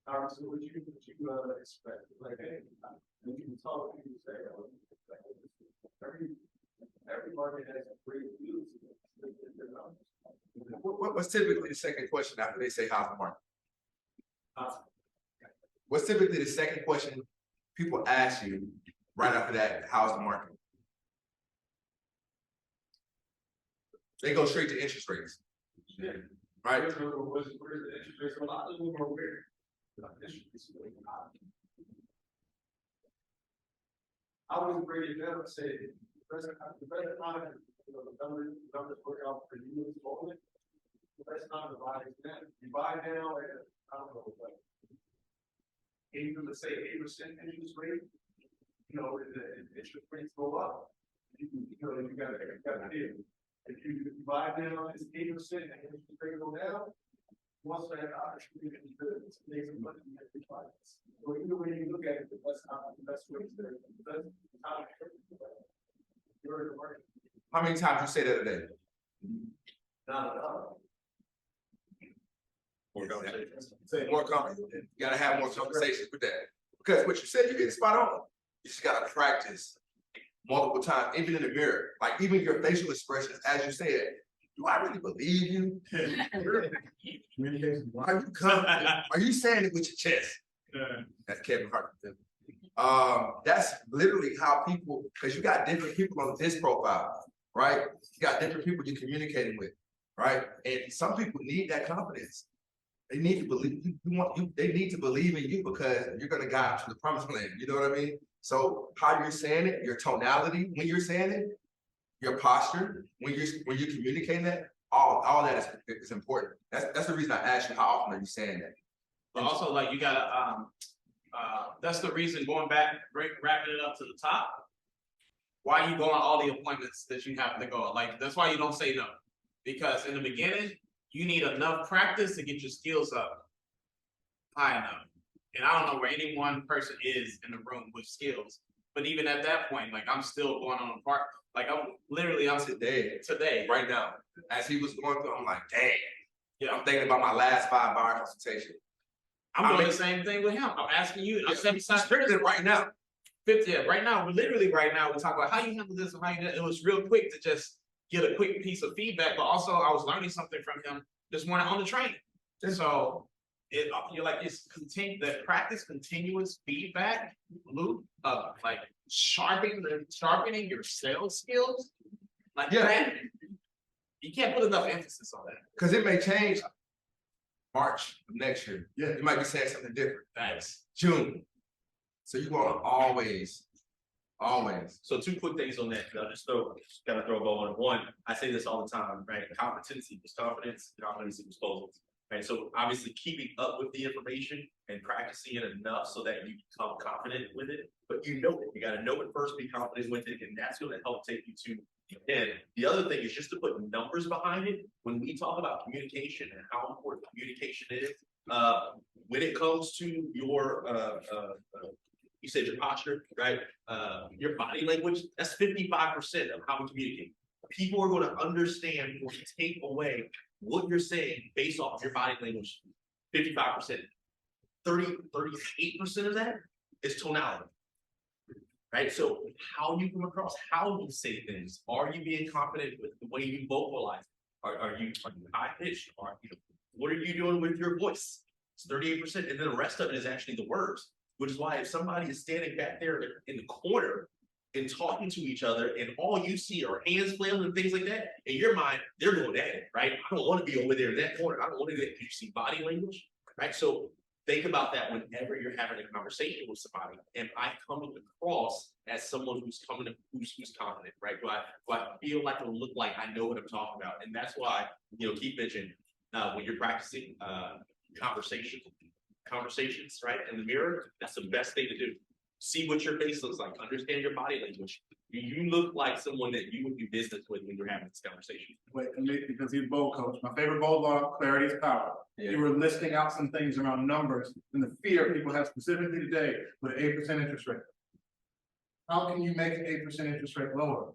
obviously what you expect. Like, hey, you can talk, you can say, oh, every market has great views. What's typically the second question after they say how's the market? What's typically the second question people ask you right after that, how's the market? They go straight to interest rates. Yeah. Right? Where's the interest rates? A lot of them are weird. I always break it down and say, the best time, you know, the numbers work out for you as well. The best time to buy is then. You buy now at, I don't know, like, even let's say 8% interest rate, you know, the interest rates go up. You know, you got to deal. If you buy now, it's 8% and interest rate go down. Once that opportunity is good, it's amazing money you have to buy. So either way you look at it, the best way is there. You're in the market. How many times you say that a day? Not at all. More conversations. More conversations. You gotta have more conversations with that. Because what you said, you get it spot on. You just gotta practice multiple times, even in the mirror. Like even your facial expressions, as you said, do I really believe you? Communication. Are you confident? Are you saying it with your chest? That's Kevin Hart. That's literally how people, because you got different people on this profile, right? You got different people you're communicating with, right? And some people need that confidence. They need to believe they need to believe in you because you're gonna guide them to the promised land. You know what I mean? So how you're saying it, your tonality when you're saying it, your posture when you're communicating that, all that is important. That's the reason I asked you how often are you saying that. But also, like, you gotta that's the reason, going back, wrapping it up to the top, why you go on all the appointments that you have to go on. Like, that's why you don't say no, because in the beginning you need enough practice to get your skills up high enough. And I don't know where any one person is in the room with skills, but even at that point, like, I'm still going on a part. Like, I'm today, Right now, as he was going through, I'm like, dang. Yeah, I'm thinking about my last 5-bar consultation. I'm doing the same thing with him. I'm asking you. I'm stepping aside right now. 50. Right now, we're talking about how you handle this and how you. It was real quick to just get a quick piece of feedback, but also I was learning something from him this morning on the train. So you're like, it's that practice, continuous feedback loop of like sharpening your sales skills. Like that, you can't put enough emphasis on that. Because it may change March of next year. Yeah. You might be saying something different. Thanks. June. So you want to always. So 2 quick things on that. I'll just kind of throw a bow on it. One, I say this all the time, right? Competency was confidence, competency was goals. Right. So obviously keeping up with the information and practicing it enough so that you become confident with it. But you know it. You got to know it first, be confident with it, and that's going to help take you to the end. The other thing is just to put numbers behind it. When we talk about communication and how important communication is, when it comes to your you said your posture, right? Your body language, that's 55% of how we communicate. People are going to understand or take away what you're saying based off of your body language. 55%. 38% of that is tonality. Right? So how you come across, how you say things, are you being confident with the way you vocalize? Are you high pitched? What are you doing with your voice? It's 38%, and then the rest of it is actually the words. Which is why if somebody is standing back there in the corner and talking to each other, and all you see are hands flailing and things like that. In your mind, they're going at it, right? I don't want to be over there in that corner. I don't want to do that. You see body language, right? So think about that whenever you're having a conversation with somebody. Am I coming across as someone who's who's confident, right? Do I feel like I look like I know what I'm talking about? And that's why, Keith mentioned when you're practicing conversations, right? In the mirror, that's the best thing to do. See what your face looks like, understand your body language. You look like someone that you would do business with when you're having this conversation. Wait, because he's bold coach. My favorite bold law, clarity is power. Yeah. You were listing out some things around numbers and the fear people have specifically today with 8% interest rate. How can you make an 8% interest rate lower?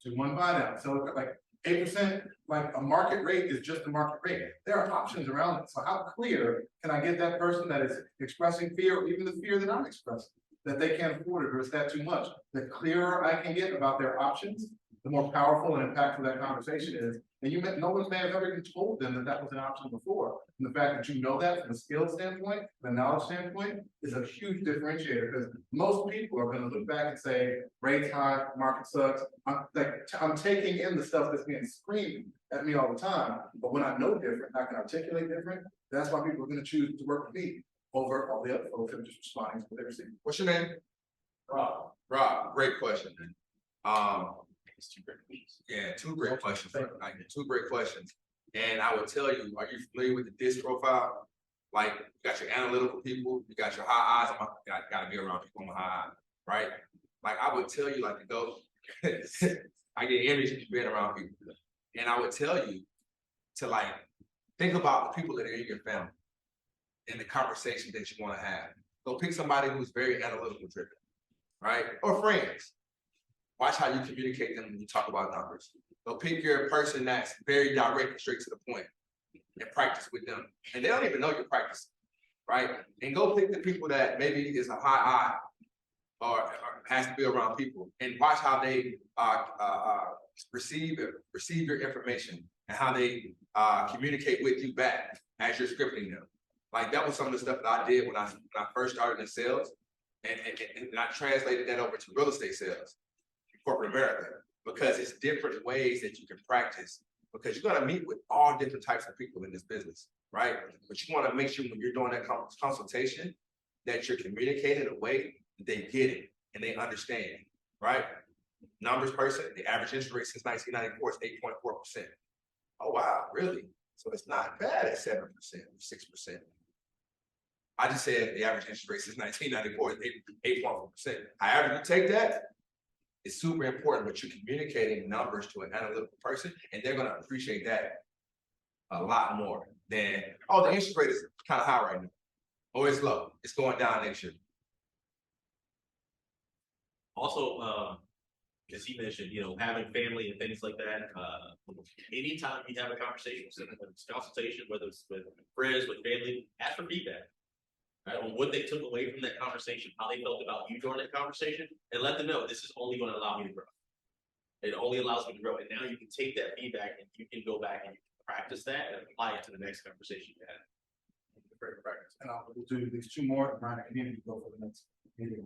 To one buy down. So like 8%, like a market rate is just a market rate. There are options around it. So how clear can I get that person that is expressing fear, or even the fear that I'm expressing, that they can't afford it, or is that too much? The clearer I can get about their options, the more powerful and impactful that conversation is. And no one may have ever even told them that that was an option before. And the fact that you know that from a skill standpoint, the knowledge standpoint, is a huge differentiator, because most people are going to look back and say, rates high, market sucks. I'm taking in the stuff that's being screamed at me all the time. But when I know different, I can articulate different. That's why people are going to choose to work with me over all the other folks that are just responding to what they're seeing. What's your name? Rob. Rob, great question. Yeah, two great questions. Two great questions. And I would tell you, are you familiar with the DISC profile? Like, you got your analytical people, you got your high eyes. Gotta be around people on high eyes, right? Like, I would tell you, like, to go, I get energy being around people. And I would tell you to, like, think about the people that are in your family and the conversation that you want to have. Go pick somebody who's very analytical driven, right? Or friends. Watch how you communicate them when you talk about numbers. Go pick your person that's very direct and straight to the point and practice with them. And they don't even know you're practicing, right? And go pick the people that maybe is a high eye or has to be around people, and watch how they receive your information and how they communicate with you back as you're scripting them. Like, that was some of the stuff that I did when I first started in sales, and I translated that over to real estate sales. Corporate America, because it's different ways that you can practice, because you're going to meet with all different types of people in this business, right? But you want to make sure when you're doing that consultation that you're communicating in a way that they get it and they understand, right? Numbers person, the average interest rate since 1994 is 8.4%. Oh, wow, really? So it's not bad at 7% or 6%. I just said the average interest rate since 1994 is 8.4%. However you take that, it's super important, but you're communicating numbers to an analytical person, and they're going to appreciate that a lot more than, oh, the interest rate is kind of high right now, or it's low, it's going down next year. Also, as he mentioned, having family and things like that. Anytime you have a conversation, consultation, whether it's with friends, with family, ask for feedback. Right, on what they took away from that conversation, how they felt about you during that conversation, and let them know this is only going to allow me to grow. It only allows me to grow, and now you can take that feedback and you can go back and you can practice that and apply it to the next conversation you had. Practice. And we'll do these two more, and Ryan, can you go for the next meeting?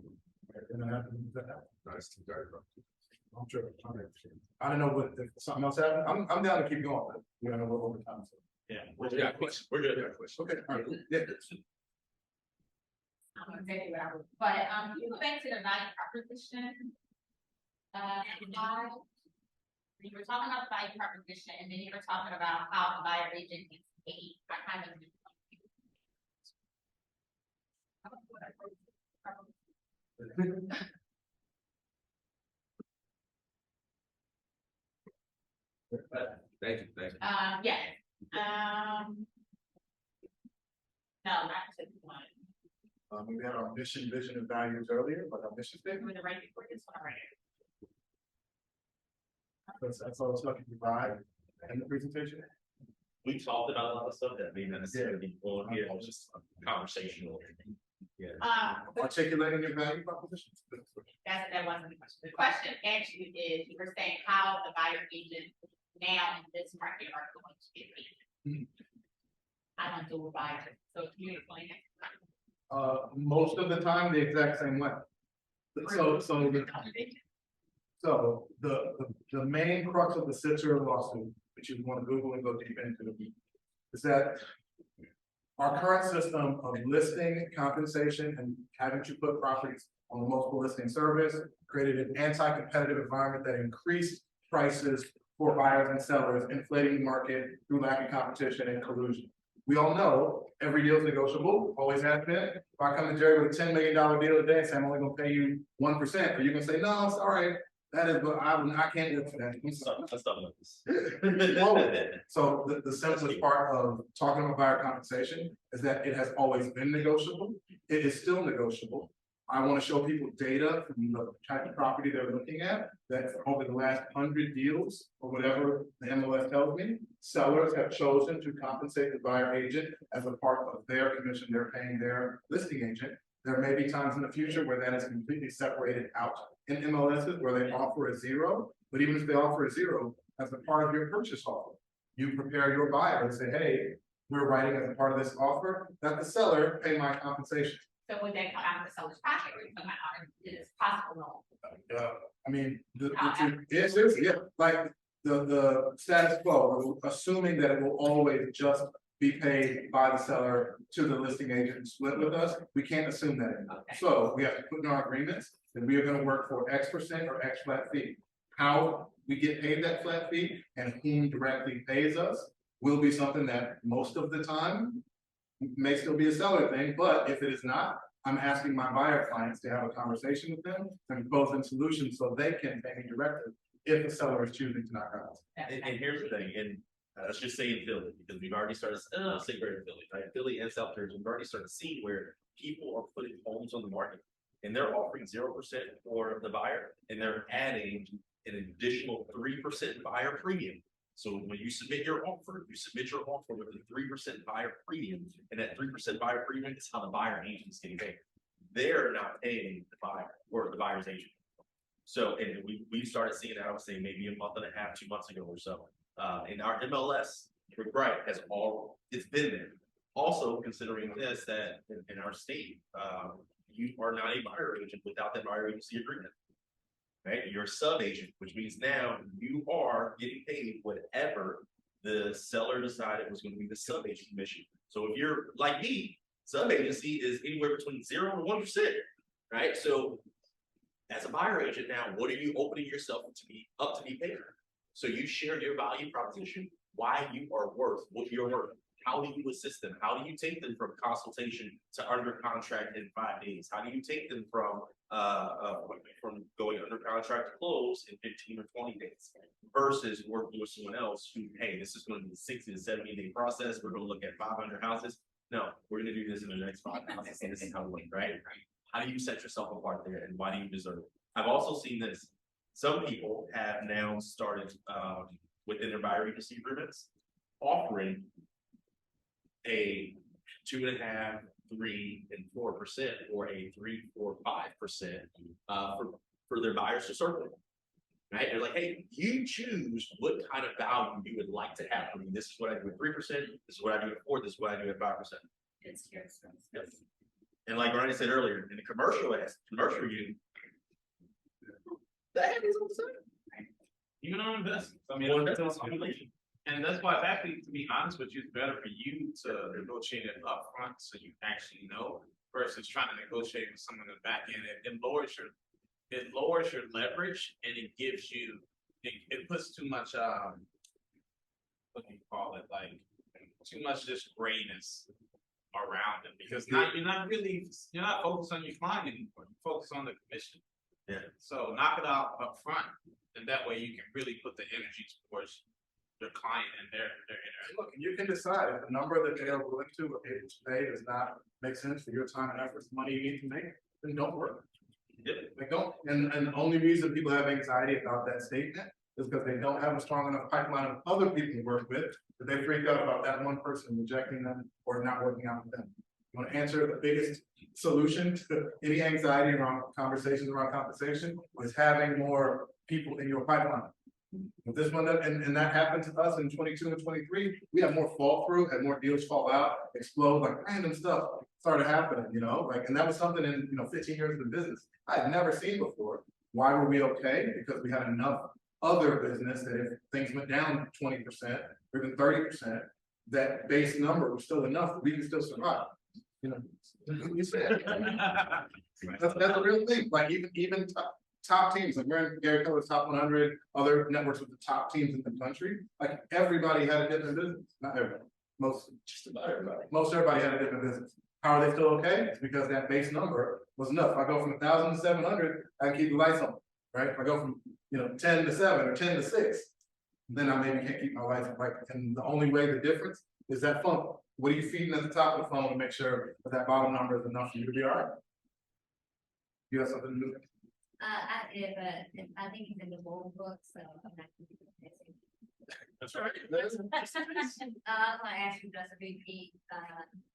And then after that, Nice. I'm sure. I don't know what, if something else happened. I'm down to keep going, but we don't know what overtime. So. Yeah, we're good. We're good. Okay, all right, yeah. But you go back to the value proposition. You were talking about the value proposition, and then you were talking about how the buyer agent gets paid. I kind of. Thank you. Yeah. No, not to one. We had our mission, vision, and values earlier, but our mission statement. Doing the right before this one, right? That's all stuff you provide in the presentation. We talked about a lot of stuff that may not necessarily be on here, it's just conversational. Yeah. Articulating your value propositions. That wasn't the question. The question actually is, you were saying how the buyer agent now in this market are going to get paid. I don't do a buyer, so can you explain it? Most of the time, the exact same way. So So the main crux of the Sitzer lawsuit, which you want to Google and go deep into, is that our current system of listing compensation and having to put properties on the multiple listing service created an anti-competitive environment that increased prices for buyers and sellers, inflating the market through lack of competition and collusion. We all know every deal is negotiable, always has been. If I come to Jerry with a $10 million deal today and say I'm only gonna pay you 1%, are you gonna say, no, it's all right? That is, but I can't do it for that. Let's talk about this. So the simplest part of talking about buyer compensation is that it has always been negotiable. It is still negotiable. I want to show people data from the type of property they're looking at, that over the last 100 deals or whatever the MLS tells me, sellers have chosen to compensate the buyer agent as a part of their commission they're paying their listing agent. There may be times in the future where that is completely separated out in MLSs where they offer a zero, but even if they offer a zero as a part of your purchase offer, you prepare your buyer and say, hey, we're writing as a part of this offer that the seller pay my compensation. So would that come out of the seller's pocket or come out, is possible? I mean, yes, yeah, like the status quo, assuming that it will always just be paid by the seller to the listing agent and split with us, we can't assume that anymore. Okay. So we have to put in our agreements that we are gonna work for X% or X flat fee. How we get paid that flat fee and whom directly pays us will be something that most of the time may still be a seller thing, but if it is not, I'm asking my buyer clients to have a conversation with them and propose them solutions so they can pay me directly if the seller is choosing to not go. And here's the thing, and let's just say in Philly, because we've already started, say we're in Philly, right? Philly and South Jersey, we've already started seeing where people are putting homes on the market and they're offering 0% for the buyer and they're adding an additional 3% buyer premium. So when you submit your offer, with a 3% buyer premium, and that 3% buyer premium is how the buyer agent is getting paid. They're not paying the buyer or the buyer's agent. So, and we started seeing that, I would say maybe a month and a half, 2 months ago or so. In our MLS, right, it's been there. Also considering this, that in our state, you are not a buyer agent without that buyer agency agreement. Right, you're a sub agent, which means now you are getting paid whatever the seller decided was going to be the sub agent commission. So if you're like me, sub agency is anywhere between 0 and 1%, right? So as a buyer agent now, what are you opening yourself to be paid? So you share your value proposition, why you are worth what you're worth. How do you assist them? How do you take them from consultation to under contract in 5 days? How do you take them from going under contract to close in 15 or 20 days versus working with someone else who, hey, this is going to be a 60 to 70 day process. We're going to look at 500 houses. No, we're going to do this in the next 5 houses. And this is how we win, right? How do you set yourself apart there and why do you deserve it? I've also seen this. Some people have now started within their buyer agency agreements offering a 2.5%, 3%, and 4%, or a 3, 4, 5% for their buyers to circle. Right? They're like, hey, you choose what kind of value you would like to have. I mean, this is what I do at 3%, this is what I do at 4%, this is what I do at 5%. It's your expense. Yep. And like Ronnie said earlier, in the commercial you that happens all the time. Even on investments, I mean, Well, that's that's speculation. And that's why it's actually, to be honest with you, it's better for you to negotiate it upfront so you actually know versus trying to negotiate with someone in the back end. It lowers your leverage and it gives you, it puts too much what do you call it, like too much just grayness around it because you're not focused on your client anymore. You focus on the commission. Yeah. So knock it out up front, and that way you can really put the energy towards the client and their Look, you can decide if the number that they are willing to or able to pay does not make sense for your time and effort, the money you need to make, then don't work. Yep. Like don't, and the only reason people have anxiety about that statement is because they don't have a strong enough pipeline of other people to work with, that they freak out about that one person rejecting them or not working out with them. You want to answer the biggest solution to any anxiety around conversations around compensation is having more people in your pipeline. With this one, and that happened to us in 22 and 23, we had more fall through, had more deals fall out, explode, like random stuff started happening, like, and that was something in, 15 years of the business I had never seen before. Why were we okay? Because we had enough other business that if things went down 20% or even 30%, that base number was still enough, we can still survive. You know, you said. That's a real thing, like even top teams, like we're in Gary Keller's top 100, other networks with the top teams in the country, like everybody had a different business, not everybody, just about everybody. Most everybody had a different business. How are they still okay? It's because that base number was enough. If I go from 1,000 to 700, I can keep the lights on, right? If I go from 10 to 7 or 10 to 6, then I maybe can't keep my lights on, right? And the only way the difference is that funnel. What are you feeding at the top of the funnel to make sure that bottom number is enough for you to be all right? You have something to do? I did, but I think it's in the old book, so I'm not gonna do it. That's right. I'm gonna ask you just a repeat,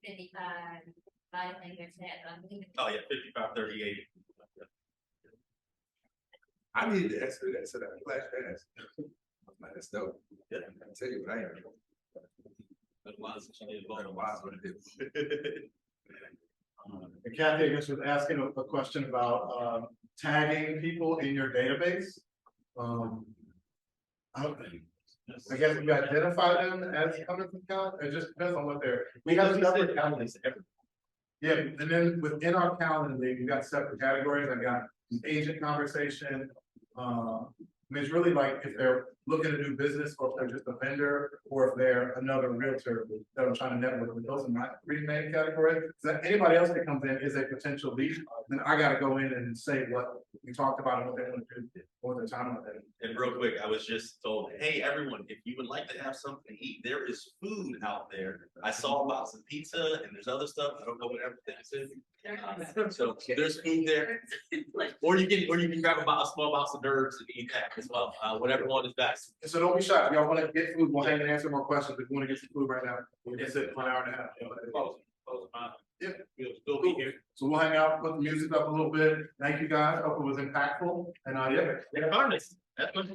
55, I think it's that, I'm leaving. Oh, yeah, 5538. I needed to answer that, so that flash pass. Man, that's dope. Yeah, I can tell you what I am. And Kathy, I guess was asking a question about tagging people in your database. I guess we identify them as coming from Cal, it just depends on what they're, we have separate calendars. Yeah, and then within our calendar, we got separate categories. I got an agent conversation. I mean, it's really like if they're looking to do business, or if they're just a vendor, or if they're another realtor that I'm trying to network with. Those are my three main categories. So anybody else that comes in is a potential lead. Then I got to go in and say what we talked about and what they want to do, or their time with it. And real quick, I was just told, hey, everyone, if you would like to have something to eat, there is food out there. I saw about some pizza and there's other stuff. I don't know what everything is. So there's food there. Or you can grab a small box of nerds and eat that as well. Whatever one is best. So don't be shy. If y'all want to get food, we'll hang and answer more questions. If you want to get some food right now, we'll just sit for an hour and a half. Yeah. We'll still be here. So we'll hang out, put the music up a little bit. Thank you guys. Hope it was impactful. And yeah. That's what